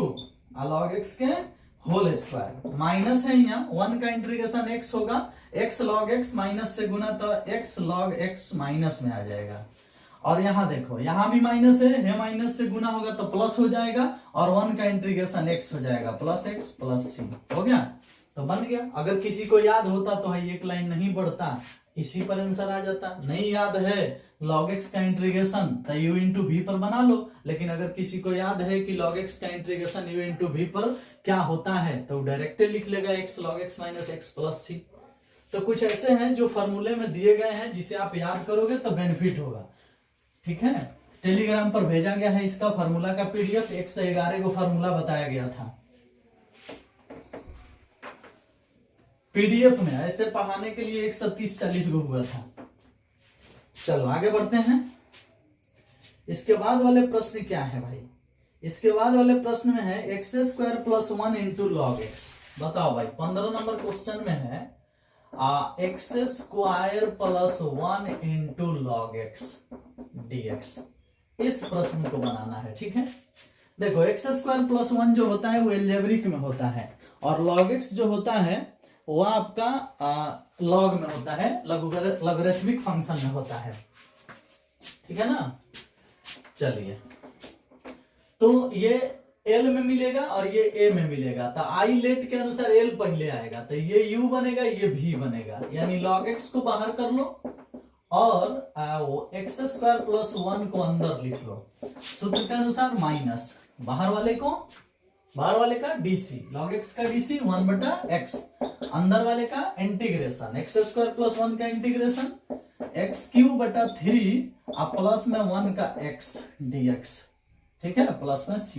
log x के होल स्क्वायर, माइनस है यहाँ 1 का इंटीग्रेशन x होगा, x log x माइनस से गुना तो x log x माइनस में आ जाएगा। और यहाँ देखो यहाँ भी माइनस है माइनस से गुना होगा तो प्लस हो जाएगा और 1 का इंटीग्रेशन x हो जाएगा, प्लस x प्लस c हो गया, तो बन गया। अगर किसी को याद होता तो है एक लाइन नहीं बढ़ता, इसी पर आंसर आ जाता। नहीं याद है log x का इंटीग्रेशन तो u इंटू वी पर बना लो, लेकिन अगर किसी को याद है कि log x का इंटीग्रेशन u इंटू वी पर क्या होता है तो डायरेक्ट लिख लेगा x log x minus x plus c। तो कुछ ऐसे हैं जो फॉर्मूले में दिए गए हैं जिसे आप याद करोगे तो बेनिफिट होगा, ठीक है। टेलीग्राम पर भेजा गया है इसका फॉर्मूला का पीडीएफ, 1 से 11 को फॉर्मूला बताया गया था पीडीएफ में, ऐसे पढ़ाने के लिए 130-40 को हुआ था। चलो आगे बढ़ते हैं। इसके बाद वाले प्रश्न क्या है भाई, इसके बाद वाले प्रश्न में है x square plus 1 into log x. बताओ भाई 15 नंबर क्वेश्चन में है x square plus 1 into log x dx। इस प्रश्न को बनाना है, ठीक है। देखो एक्स स्क्वायर प्लस 1 जो होता है वो एल्जेब्रिक में होता है, और लॉग एक्स जो होता है वो आपका लॉग में होता है, लॉगरिथमिक फंक्शन में होता है, ठीक है ना। चलिए, तो ये एल में मिलेगा और ये ए में मिलेगा, तो आई लेट के अनुसार एल पहले आएगा, तो ये यू बनेगा, ये भी बनेगा, यानी लॉग एक्स को बाहर कर लो और वो एक्स स्क्वायर प्लस 1 को अंदर लिख लो, सूत्र के अनुसार माइनस बाहर वाले का डीसी, लॉग एक्स का डीसी 1/x, अंदर वाले का इंटीग्रेशन एक्स स्क्वायर प्लस 1 का इंटीग्रेशन x³ 3 प्लस में 1 का x dx, ठीक है, प्लस में c।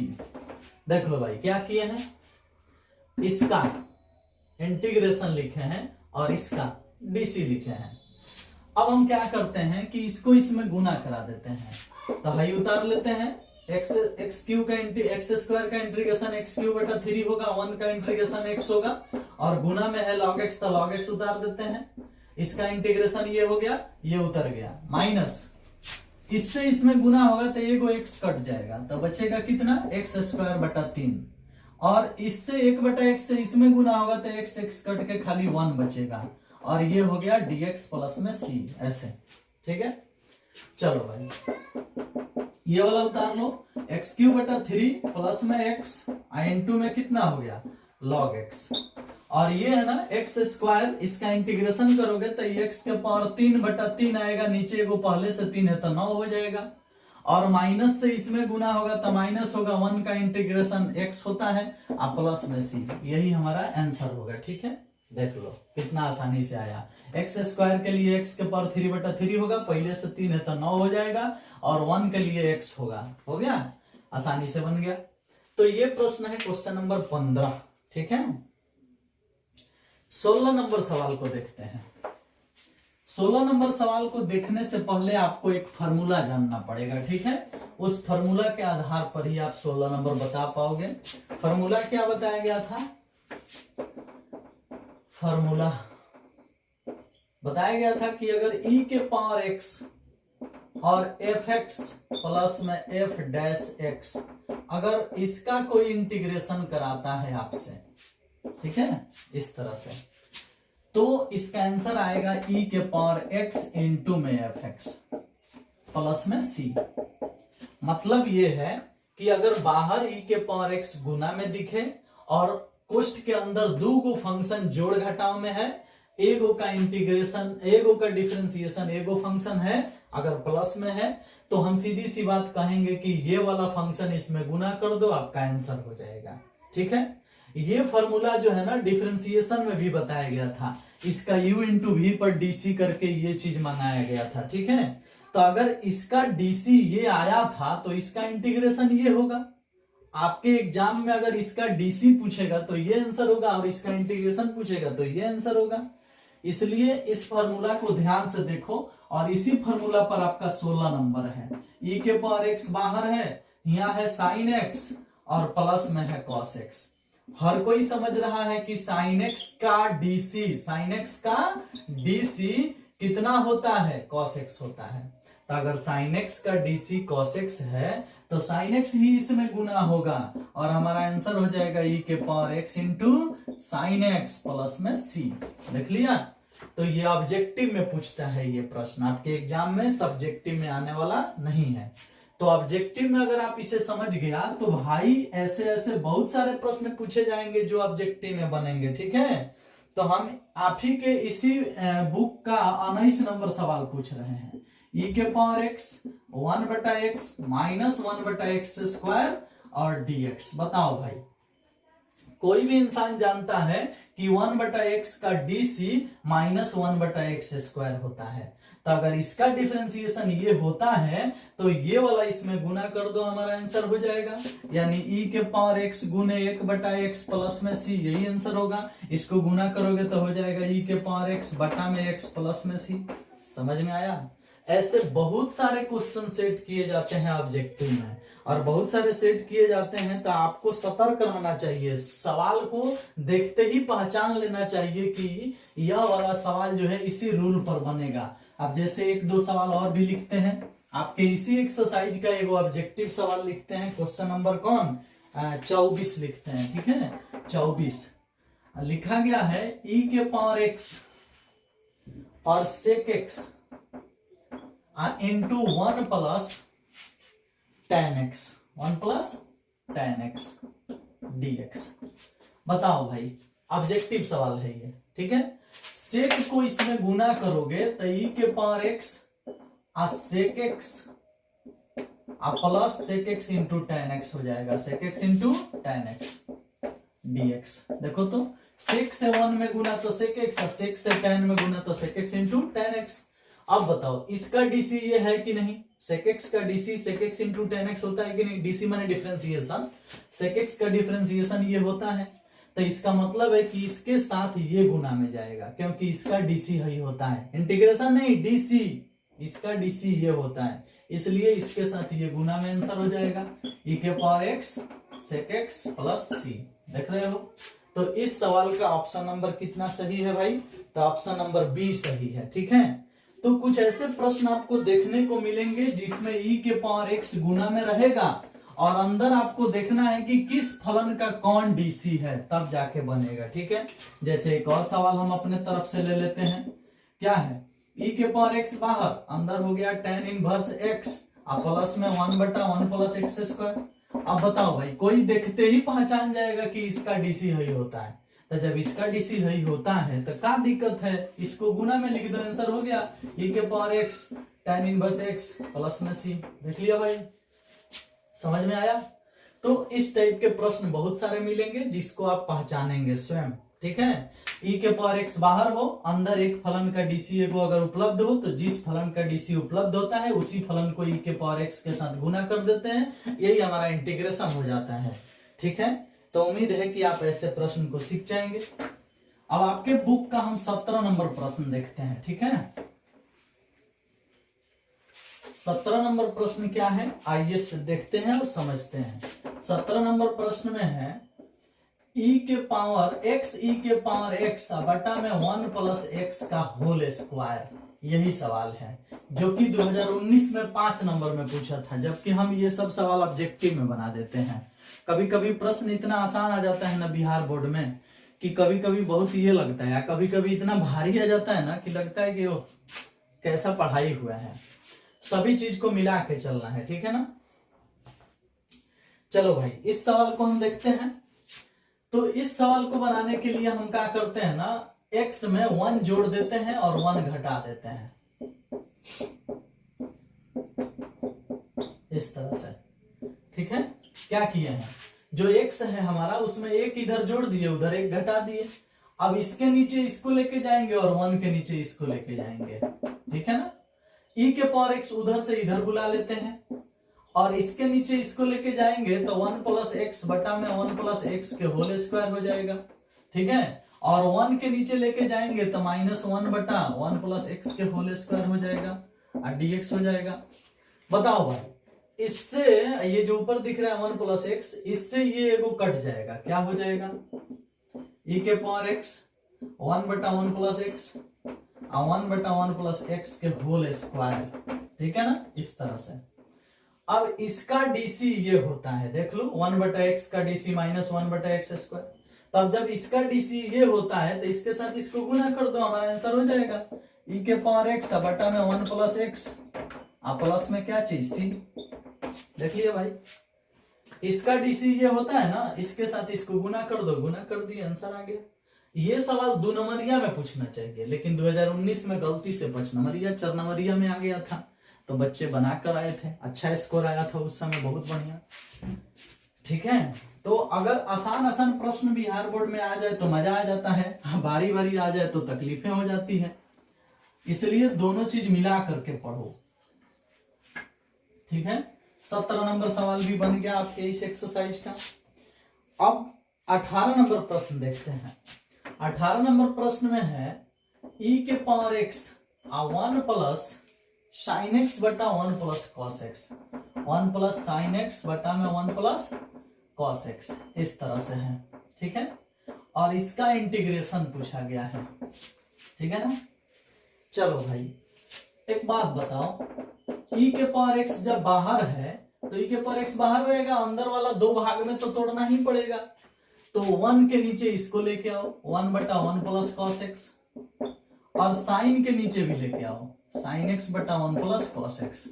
देख लो भाई क्या किए हैं, इसका इंटीग्रेशन लिखे हैं और इसका डीसी लिखे हैं। अब हम क्या करते हैं कि इसको इसमें गुना करा देते हैं, तो हाई उतार लेते हैं, x³ का एक्स स्क्वायर का इंटीग्रेशन x³ 3 होगा, 1 का इंटीग्रेशन x होगा, और गुना में है log x, तो log x उतार देते हैं, इसका इंटीग्रेशन ये हो गया, ये उतर गया, माइनस इससे इसमें गुना होगा तो ये को x कट जाएगा, तो बचेगा कितना x² 3, और इससे 1/x से इसमें गुना होगा तो x कट के खाली 1 बचेगा, और ये हो गया dx प्लस में c, ऐसे, ठीक है। चलो भाई ये वाला उतार लो, x³ 3 प्लस में x इंटू में कितना हो गया log x, और ये है ना x², इसका इंटीग्रेशन करोगे तो x के पावर 3/3 आएगा, नीचे को पहले से 3 है तो 9 हो जाएगा, और माइनस से इसमें गुना होगा तो माइनस होगा, 1 का इंटीग्रेशन x होता है, अब प्लस में c, यही हमारा आंसर होगा, ठीक है। देख लो कितना आसानी से आया, x² के लिए x के पावर 3/3 होगा, पहले से 3 है तो 9 हो जाएगा, और 1 के लिए x होगा, हो गया, आसानी से बन गया। तो ये प्रश्न है क्वेश्चन नंबर 15, ठीक है। 16 नंबर सवाल को देखते हैं। 16 नंबर सवाल को देखने से पहले आपको एक फार्मूला जानना पड़ेगा, ठीक है। उस फार्मूला के आधार पर ही आप 16 नंबर बता पाओगे। फार्मूला क्या बताया गया था, फार्मूला बताया गया था कि अगर e के पावर x और fx प्लस में f'(x) अगर इसका कोई इंटीग्रेशन कराता है आपसे, ठीक है, इस तरह से, तो इसका आंसर आएगा e के पावर x इंटू में fx प्लस में c। मतलब ये है कि अगर बाहर e के पावर x गुना में दिखे और कोष्ठ के अंदर दो गो फंक्शन जोड़ घटाव में है, एगो का इंटीग्रेशन, एगो का डिफरेंशिएशन, एगो फंक्शन है, अगर प्लस में है तो हम सीधी सी बात कहेंगे कि ये वाला फंक्शन इसमें गुना कर दो, आपका आंसर हो जाएगा, ठीक है। ये फार्मूला जो है ना डिफरेंशिएशन में भी बताया गया था, इसका u इंटू वी पर डीसी करके ये चीज मंगाया गया था, ठीक है। तो अगर इसका डीसी ये आया था तो इसका इंटीग्रेशन ये होगा, आपके एग्जाम में अगर इसका डीसी पूछेगा तो ये आंसर होगा, और इसका इंटीग्रेशन पूछेगा तो ये आंसर होगा। इसलिए इस फार्मूला को ध्यान से देखो, और इसी फार्मूला पर आपका 16 नंबर है। e के पावर x बाहर है, यहाँ है sin x और प्लस में है cos x। हर कोई समझ रहा है कि sin x का डीसी कितना होता है, cos x होता है। तो अगर sin x का डीसी cos x है तो sin x ही इसमें गुना होगा, और हमारा आंसर हो जाएगा e के power x into sin x plus में c। देख लिया, तो ये ऑब्जेक्टिव में पूछता है ये प्रश्न, आपके एग्जाम में सब्जेक्टिव में आने वाला नहीं है। तो ऑब्जेक्टिव में अगर आप इसे समझ गया तो भाई ऐसे ऐसे बहुत सारे प्रश्न पूछे जाएंगे जो ऑब्जेक्टिव में बनेंगे, ठीक है। तो हम आप ही के इसी बुक का 19 नंबर सवाल पूछ रहे हैं, e के power x 1/x minus 1/x² और dx। बताओ भाई, कोई भी इंसान जानता है कि 1/x का डीसी माइनस 1/x² होता है, तो अगर इसका डिफरेंशिएशन ये होता है तो ये वाला इसमें गुना कर दो, हमारा आंसर हो जाएगा। यानी e के पावर x गुने 1/x प्लस में c, यही आंसर होगा। इसको गुना करोगे तो हो जाएगा e के पावर x बटा में x प्लस में c। समझ में आया। ऐसे बहुत सारे क्वेश्चन सेट किए जाते हैं ऑब्जेक्टिव में, और बहुत सारे सेट किए जाते हैं, तो आपको सतर्क रहना चाहिए। सवाल को देखते ही पहचान लेना चाहिए कि यह वाला सवाल जो है इसी रूल पर बनेगा। अब जैसे 1-2 सवाल और भी लिखते हैं, आपके इसी एक्सरसाइज का एक ऑब्जेक्टिव सवाल लिखते हैं, क्वेश्चन नंबर कौन 24 लिखते हैं, ठीक है। 24 लिखा गया है e के पावर x और sec x into 1 plus tan x dx। बताओ भाई, ऑब्जेक्टिव सवाल है ये, ठीक है। सेक को इसमें गुना करोगे तो e के power x sec x plus sec x into tan x हो जाएगा, sec x into tan x dx। देखो तो सेक से 1 में गुना तो सेक x, सेक से tan में गुना तो सेक x इंटू tan x। अब बताओ इसका डीसी ये है कि नहीं, सेक x का डीसी सेक x इंटू tan x होता है कि नहीं, डीसी माने डिफरेंशिएशन, सेक x का डिफरेंशिएशन ये होता है, तो इसका मतलब है कि इसके साथ ये गुना में जाएगा, क्योंकि इसका डीसी ही होता है, इंटीग्रेशन नहीं डीसी, इसका डीसी ये होता है, इसलिए इसके साथ ये गुना में आंसर हो जाएगा e के power x sec x plus c। देख रहे हो, तो इस सवाल का ऑप्शन नंबर कितना सही है भाई, तो ऑप्शन नंबर बी सही है, ठीक है। तो कुछ ऐसे प्रश्न आपको देखने को मिलेंगे जिसमें e के पावर x गुना में रहेगा और अंदर आपको देखना है कि किस फलन का कौन डीसी है, तब जाके बनेगा, ठीक है। जैसे एक और सवाल हम अपने तरफ से ले लेते हैं, क्या है e के पावर x बाहर, अंदर हो गया tan इनवर्स x प्लस में 1/1 प्लस एक्स स्क्वायर। अब बताओ भाई, कोई देखते ही पहचान जाएगा कि इसका डीसी ही होता है, तो जब इसका डीसी ही होता है तो क्या दिक्कत है, इसको गुना में लिख दो, आंसर हो गया e के power x tan inverse x plus में c। देख लिया भाई, समझ में आया। तो इस टाइप के प्रश्न बहुत सारे मिलेंगे जिसको आप पहचानेंगे स्वयं, ठीक है। e के पावर x बाहर हो, अंदर एक फलन का डीसी को अगर उपलब्ध हो तो जिस फलन का डीसी उपलब्ध होता है उसी फलन को e के पावर x के साथ गुना कर देते हैं, यही हमारा इंटीग्रेशन हो जाता है, ठीक है। तो उम्मीद है कि आप ऐसे प्रश्न को सीख जाएंगे। अब आपके बुक का हम 17 नंबर प्रश्न देखते हैं, ठीक है। 17 नंबर प्रश्न क्या है, आइए देखते हैं और समझते हैं। 17 नंबर प्रश्न में है e के पावर x बटा में 1 प्लस x का होल स्क्वायर, यही सवाल है जो कि 2019 में 5 नंबर में पूछा था, जबकि हम ये सब सवाल ऑब्जेक्टिव में बना देते हैं। कभी कभी प्रश्न इतना आसान आ जाता है ना बिहार बोर्ड में कि कभी कभी बहुत ये लगता है, कभी कभी इतना भारी आ जाता है ना कि लगता है कि वो कैसा पढ़ाई हुआ है। सभी चीज को मिला के चलना है, ठीक है ना। चलो भाई, इस सवाल को हम देखते हैं। तो इस सवाल को बनाने के लिए हम क्या करते हैं ना, x में 1 जोड़ देते हैं और 1 घटा देते हैं, इस तरह से, ठीक है। क्या किए हैं, जो x है हमारा उसमें 1 इधर जोड़ दिए, उधर 1 घटा दिए। अब इसके नीचे इसको लेके जाएंगे और 1 के नीचे इसको लेके जाएंगे, ठीक है ना। e के पावर x उधर से इधर बुला लेते हैं और इसके नीचे इसको लेके जाएंगे तो 1 प्लस एक्स बटा में 1 प्लस एक्स के होल स्क्वायर हो जाएगा, ठीक है। और 1 के नीचे लेके जाएंगे तो -1 बटा 1 प्लस एक्स के होल स्क्वायर हो जाएगा और dx हो जाएगा। बताओ भाई, इससे ये जो ऊपर दिख रहा है 1 प्लस एक्स, इससे ये एगो कट जाएगा, क्या हो जाएगा e के पावर x 1 बटा 1 प्लस एक्स 1 बटा 1 प्लस एक्स के होल स्क्वायर, ठीक है ना, इस तरह से। अब इसका डीसी ये होता है, देख लो 1 बटा एक्स का डीसी -1 बटा एक्स स्क्वायर। तब जब इसका डीसी ये होता है तो इसके साथ इसको गुना कर दो, हमारा आंसर हो जाएगा e के पावर x बटा में 1 प्लस एक्स प्लस में क्या चीज c। देख लिया भाई, इसका डीसी ये होता है ना, इसके साथ इसको गुना कर दो, गुना कर दिए, आंसर आ गया। ये सवाल 2 नंबरिया में पूछना चाहिए, लेकिन 2019 में गलती से 5 नंबरिया 4 नंबरिया में आ गया था, तो बच्चे बना कर आए थे, अच्छा स्कोर आया था उस समय, बहुत बढ़िया, ठीक है। तो अगर आसान प्रश्न बिहार बोर्ड में आ जाए तो मजा आ जाता है, बारी बारी आ जाए तो तकलीफें हो जाती है, इसलिए दोनों चीज मिला करके पढ़ो, ठीक है। 17 नंबर सवाल भी बन गया आपके इस एक्सरसाइज का। अब 18 नंबर प्रश्न देखते हैं। 18 नंबर प्रश्न में है e के power x 1 plus sine x बटा 1 plus cos x, 1 plus sine x बटा में 1 प्लस कॉस एक्स, इस तरह से है, ठीक है। और इसका इंटीग्रेशन पूछा गया है, ठीक है ना। चलो भाई, एक बात बताओ, e के पावर x जब बाहर है तो e के पावर x बाहर रहेगा, अंदर वाला दो भाग में तो तोड़ना ही पड़ेगा। तो 1 के नीचे इसको लेके आओ, 1/1 प्लस कॉस एक्स, और साइन के नीचे भी लेके आओ, साइन x बटा 1 प्लस कॉस एक्स।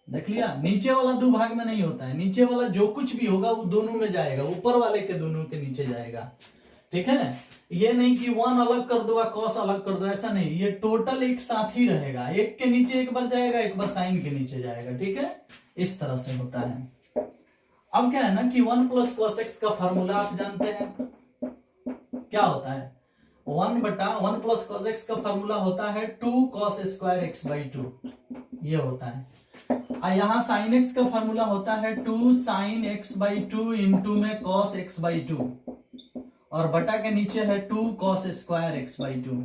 देख लिया, नीचे वाला दो भाग में नहीं होता है, नीचे वाला जो कुछ भी होगा वो दोनों में जाएगा, ऊपर वाले के दोनों के नीचे जाएगा। ठीक है, ये नहीं कि 1 अलग कर दो, कॉस अलग कर दो, ऐसा नहीं, ये टोटल एक साथ ही रहेगा, एक के नीचे एक बार जाएगा, एक बार साइन के नीचे जाएगा। ठीक है, इस तरह से होता है। अब क्या है ना कि 1 प्लस कॉस एक्स का फॉर्मूला आप जानते हैं क्या होता है, 1 प्लस कॉस एक्स का फॉर्मूला होता है 2 कॉस स्क्वायर एक्स बाई 2, ये होता है। यहाँ साइन एक्स का फॉर्मूला होता है 2 साइन एक्स बाई 2 इंटू में कॉस एक्स बाई 2, और बटा के नीचे है 2 कॉस स्क्वायर एक्स बाई 2।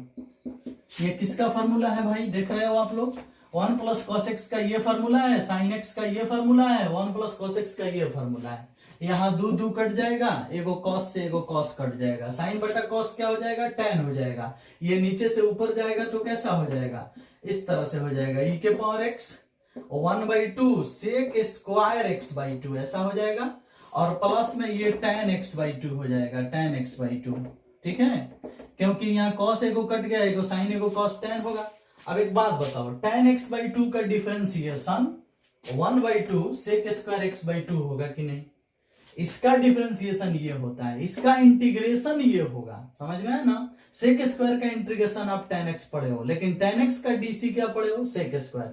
ये किसका फॉर्मूला है भाई, देख रहे हो आप लोग, 1 प्लस कॉस एक्स का ये फॉर्मूला है, साइन एक्स का ये फॉर्मूला है, 1 प्लस कॉस एक्स का ये फॉर्मूला है। यहाँ दो कट जाएगा, एगो कॉस से एगो कॉस कट जाएगा, साइन बटा कॉस क्या हो जाएगा, tan हो जाएगा। ये नीचे से ऊपर जाएगा तो कैसा हो जाएगा, इस तरह से हो जाएगा, e के power x 1/2 sec square x by 2, ऐसा हो जाएगा, और प्लस में ये tan x बाई 2 हो जाएगा, tan x बाई 2। ठीक है, क्योंकि यहाँ cos एगो कट गया, एगो साइन एगो cos tan होगा। अब एक बात बताओ, tan x बाई 2 का differentiation 1/2 sec square x by 2 होगा कि नहीं, इसका डिफरेंशिएशन ये होता है, इसका इंटीग्रेशन ये होगा, समझ में है ना। सेक स्क्वायर का इंटीग्रेशन आप tan x पढ़े हो, लेकिन tan x का डीसी क्या पढ़े हो, सेक स्क्वायर।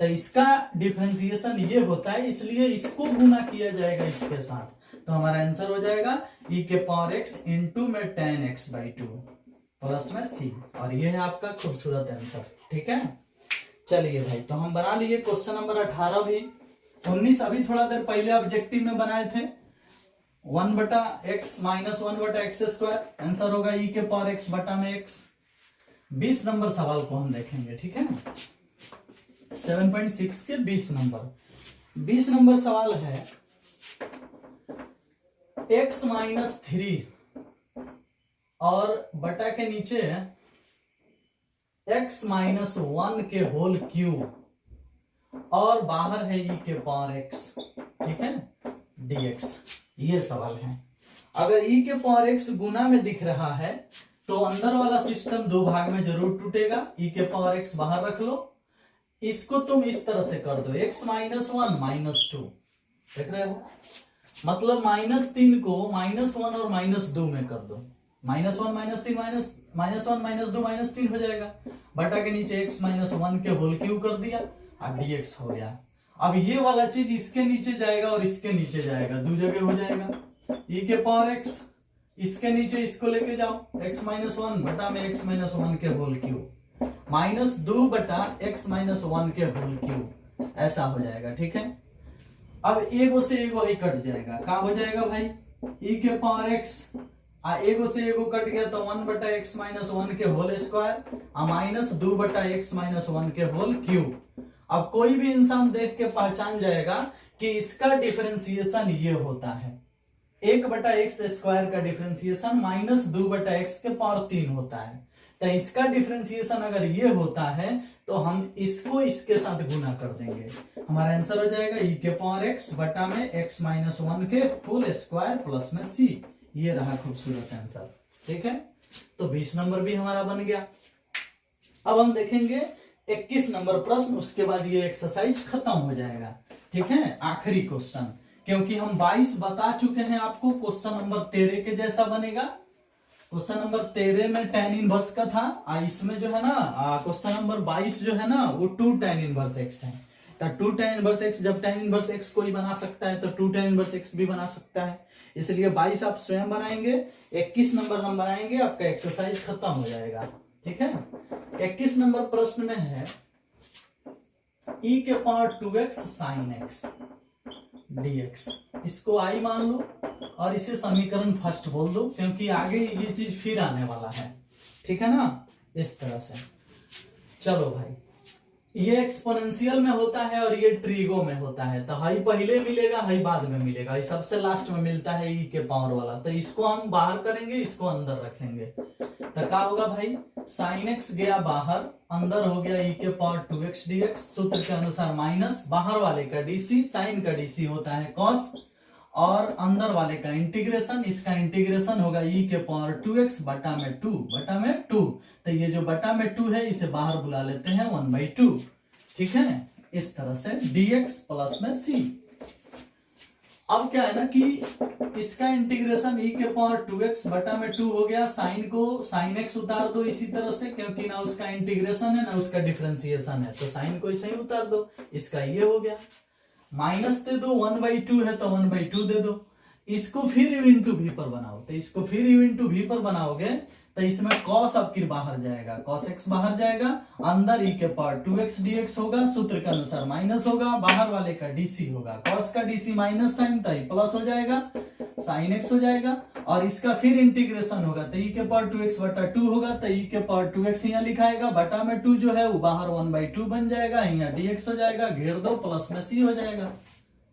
तो इसका डिफरेंशिएशन ये होता है, इसलिए इसको गुना किया जाएगा इसके साथ, तो हमारा आंसर हो जाएगा e के पावर x इंटू में tan x बाई 2 प्लस में c, और ये है आपका खूबसूरत आंसर। ठीक है, चलिए भाई, तो हम बना लिए क्वेश्चन नंबर 18 भी, 19 अभी थोड़ा देर पहले ऑब्जेक्टिव में बनाए थे, 1/x minus 1/x square, answer होगा e के पावर x बटा में x। 20 नंबर सवाल को हम देखेंगे। ठीक है, 7.6 के 20 नंबर सवाल है, x माइनस 3 और बटा के नीचे x माइनस 1 के होल क्यूब, और बाहर है e के पावर x। ठीक है, dx, ये सवाल है। अगर e के पावर x गुना में दिख रहा है तो अंदर वाला सिस्टम दो भाग में जरूर टूटेगा, e के पावर x बाहर रख लो, इसको तुम इस तरह से कर दो, x माइनस 1 माइनस 2, देख रहे हो, मतलब -3 को -1 और -2 में कर दो, -1 -3 -1 -2 -3 हो जाएगा, बटा के नीचे x माइनस 1 के होल क्यूब कर दिया, अब dx हो गया। अब ये वाला चीज इसके नीचे जाएगा और इसके नीचे जाएगा, दो जगह हो जाएगा, e के पावर x, इसके नीचे इसको लेके जाओ, x माइनस 1 बटा में x माइनस 1 के होल क्यूब, -2 बटा x माइनस 1 के होल क्यूब, ऐसा हो जाएगा। ठीक है, अब एगो से एगो ही कट जाएगा, क्या हो जाएगा भाई, e के पावर x, एगो से एगो कट गया तो 1/x माइनस 1 के होल स्क्वायर, -2 बटा x माइनस 1 के होल क्यूब। अब कोई भी इंसान देख के पहचान जाएगा कि इसका डिफरेंशिएशन ये होता है, 1/x स्क्वायर का डिफरेंशिएशन -2/x के पावर 3 होता है, तो इसका डिफरेंशिएशन अगर ये होता है तो हम इसको इसके साथ गुना कर देंगे, हमारा आंसर हो जाएगा e के पावर x बटा में x माइनस 1 के होल स्क्वायर प्लस में c, ये रहा खूबसूरत आंसर। ठीक है, तो 20 नंबर भी हमारा बन गया। अब हम देखेंगे 21 नंबर प्रश्न, उसके बाद ये एक्सरसाइज खत्म हो जाएगा। ठीक है, आखिरी क्वेश्चन, क्योंकि हम 22 बता चुके हैं आपको, क्वेश्चन नंबर 13 के जैसा बनेगा। क्वेश्चन नंबर 13 में tan इनवर्स का था, इसमें जो है ना क्वेश्चन नंबर 22 जो है ना वो 2 tan इनवर्स x है, तो 2 tan इनवर्स x, जब tan इनवर्स x कोई बना सकता है तो 2 tan इनवर्स x भी बना सकता है, इसलिए 22 आप स्वयं बनाएंगे, 21 नंबर हम बनाएंगे, आपका एक्सरसाइज खत्म हो जाएगा। ठीक है, 21 नंबर प्रश्न में है e के power 2x sine x dx, इसको i मान लो और इसे समीकरण फर्स्ट बोल दो, क्योंकि आगे ये चीज फिर आने वाला है। ठीक है ना, इस तरह से। चलो भाई, ये एक्सपोनेंशियल में होता है और ये ट्रीगो में होता है। तो हाई पहले मिलेगा, हाई बाद में मिलेगा, ये सबसे लास्ट में मिलता है ई के पावर वाला। तो इसको हम बाहर करेंगे, इसको अंदर रखेंगे, तो क्या होगा भाई, साइन एक्स गया बाहर, अंदर हो गया ई के पावर 2x dx, सूत्र के अनुसार माइनस बाहर वाले का डीसी, साइन का डीसी होता है कॉस, और अंदर वाले का इंटीग्रेशन, इसका इंटीग्रेशन होगा ई के पावर 2x बटा में 2 बटा में 2। तो ये जो बटा में 2 है इसे बाहर बुला लेते हैं 1/2, ठीक है। इस तरह से dx प्लस में c। अब क्या है ना कि इसका इंटीग्रेशन ई के पावर 2x बटा में 2 हो गया, साइन को साइन x उतार दो इसी तरह से, क्योंकि ना उसका इंटीग्रेशन है ना उसका डिफरेंशिएशन है, तो साइन को इसे ही उतार दो, इसका ये हो गया। माइनस दे दो, 1/2 है तो 1/2 दे दो, इसको फिर यू इंटू वी पर बनाओ, तो इसको फिर यू इंटू वी पर बनाओगे तो इसमें cos अब फिर बाहर जाएगा, cos x बाहर जाएगा, अंदर ई के पावर 2x dx होगा, सूत्र के अनुसार माइनस होगा, बाहर वाले का dc होगा, cos का dc माइनस साइन तो प्लस हो जाएगा, साइन x हो जाएगा, और इसका फिर इंटीग्रेशन होगा तो ई के पावर 2x बटा 2 होगा, तो ई के पावर 2x यहाँ लिखाएगा, बटा में 2 जो है वो बाहर 1/2 बन जाएगा, यहाँ dx हो जाएगा, घेर दो, प्लस में c हो जाएगा।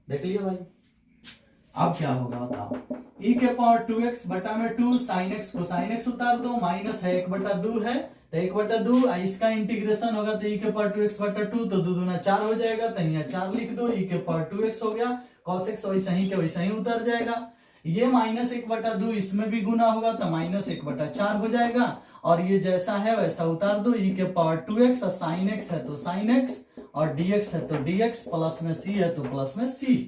देख लिया भाई। अब क्या होगा बताओ, ई के पावर 2x बटा में 2, साइन x को साइन x उतार दो, माइनस है 1/2 है तो 1/2, इसका इंटीग्रेशन होगा तो ई के पावर 2x बटा 2, तो 2 दूना 4 हो जाएगा, तो यहाँ 4 लिख दो, ई के पावर 2x हो गया, cos x वैसा ही के वैसा ही उतर जाएगा, ये माइनस 1/2 इसमें भी गुना होगा तो माइनस 1/4 हो जाएगा, और ये जैसा है वैसा उतार दो, ई के पावर 2x, और साइन x है तो साइन x, और dx है तो dx, प्लस में c है तो प्लस में c।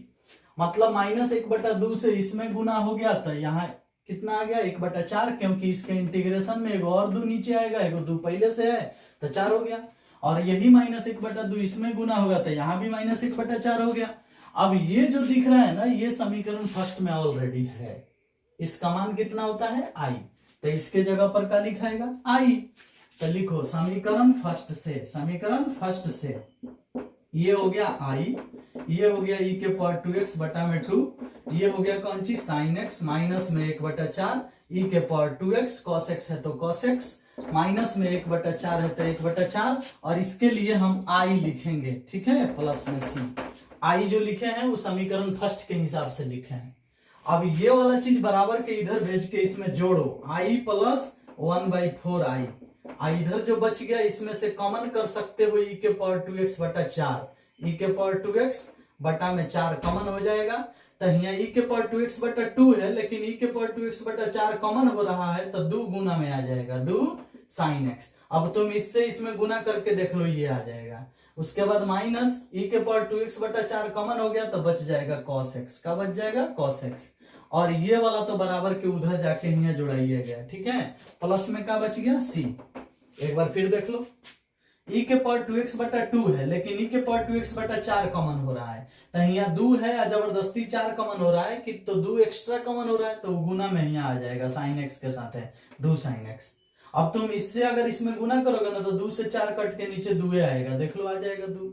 मतलब माइनस 1/2 से इसमें गुना हो गया तो यहाँ कितना आ गया 1/4, क्योंकि इसके इंटीग्रेशन में एगो और 2 नीचे आएगा, एगो 2 पहले से है तो 4 हो गया, और यही माइनस 1/2 इसमें गुना होगा तो यहाँ भी माइनस 1/4 हो गया। अब ये जो दिख रहा है ना, ये समीकरण फर्स्ट में ऑलरेडी है, इसका मान कितना होता है i, तो इसके जगह पर क्या लिखाएगा i, तो लिखो समीकरण फर्स्ट से, समीकरण फर्स्ट से ये हो गया i, ये हो गया ई के पावर 2x बटा में 2, ये हो गया कौन चीज साइन x, माइनस में 1/4, ई के पावर 2x, cos x है तो cos x, माइनस में 1/4 है तो 1/4, और इसके लिए हम i लिखेंगे, ठीक है, प्लस में c। i जो लिखे हैं वो समीकरण फर्स्ट के हिसाब से लिखे हैं। अब ये वाला चीज बराबर के इधर भेज के इसमें जोड़ो, i प्लस 1/4i, इधर जो बच गया इसमें से कॉमन कर सकते हो, ई के पावर 2x बटा 4, ई के पावर 2x बटा में 4 कॉमन हो जाएगा, तो यहाँ ई के पावर 2x बटा 2 है, लेकिन ई के पावर 2x बटा 4 कॉमन हो रहा है तो 2 गुना में आ जाएगा, 2 साइन x। अब तुम इससे इसमें गुना करके देख लो, ये आ जाएगा। उसके बाद माइनस ई के पावर 2x बटा 4 कॉमन हो गया तो बच जाएगा cos x, का बच जाएगा cos x, और ये वाला तो बराबर के उधर जाके यहाँ जुड़ाइए गया, ठीक है, प्लस में क्या बच गया c। एक बार फिर देख लो, ई के पावर 2x बटा 2 है, लेकिन ई के पावर 2x बटा 4 कॉमन हो रहा है, तो यहाँ 2 है, जबरदस्ती 4 कॉमन हो रहा है कि तो 2 एक्स्ट्रा कॉमन हो रहा है, तो गुना में यहाँ आ जाएगा, साइन x के साथ है 2 साइन x। अब तुम इससे अगर इसमें गुना करोगे ना तो 2 से 4 कट के नीचे 2 आएगा, देख लो आ जाएगा 2,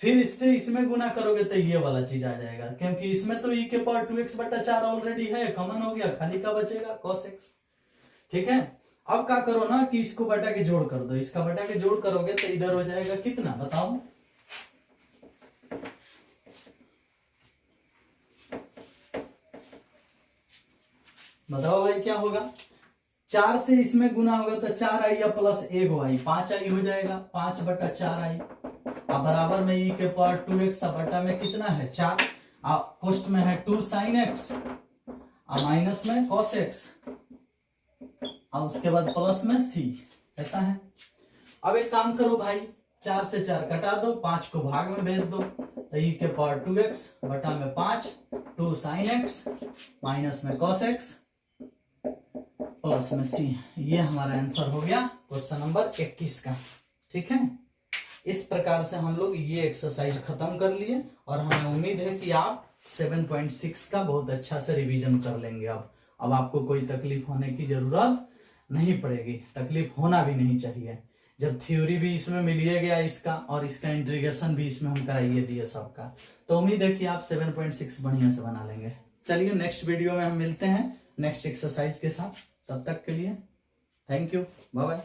फिर इससे इसमें गुना करोगे तो ये वाला चीज आ जाएगा, क्योंकि इसमें तो ई के पावर 2x बटा 4 ऑलरेडी है, कॉमन हो गया, खाली का बचेगा cos x, ठीक है। अब क्या करो ना कि इसको बटा के जोड़ कर दो, इसका बटा के जोड़ करोगे तो इधर हो जाएगा कितना बताओ, बताओ भाई क्या होगा, 4 से इसमें गुना होगा तो 4i या प्लस 1i, 5i हो जाएगा, 5/4i। अब बराबर में ई के पावर 2x बटा में कितना है 4, पोस्ट में है 2 साइन x, माइनस में cos x, और उसके बाद प्लस में c, ऐसा है। अब एक काम करो भाई, 4 से 4 कटा दो, 5 को भाग में भेज दो, तो ई के पावर 2x बटा में 5, 2 साइन x, माइनस में cos x, प्लस में c। ये हमारा आंसर हो गया क्वेश्चन नंबर 21 का, ठीक है। इस प्रकार से हम लोग ये एक्सरसाइज खत्म कर लिए, और हमें उम्मीद है कि आप 7.6 का बहुत अच्छा से रिवीजन कर लेंगे। अब आपको कोई तकलीफ होने की जरूरत नहीं पड़ेगी, तकलीफ होना भी नहीं चाहिए। जब थ्योरी भी इसमें मिलिए गया इसका, और इसका इंटीग्रेशन भी इसमें हम कराइए दिए सबका, तो उम्मीद है कि आप 7.6 बढ़िया से बना लेंगे। चलिए नेक्स्ट वीडियो में हम मिलते हैं नेक्स्ट एक्सरसाइज के साथ, तब तक के लिए थैंक यू, बाय बाय।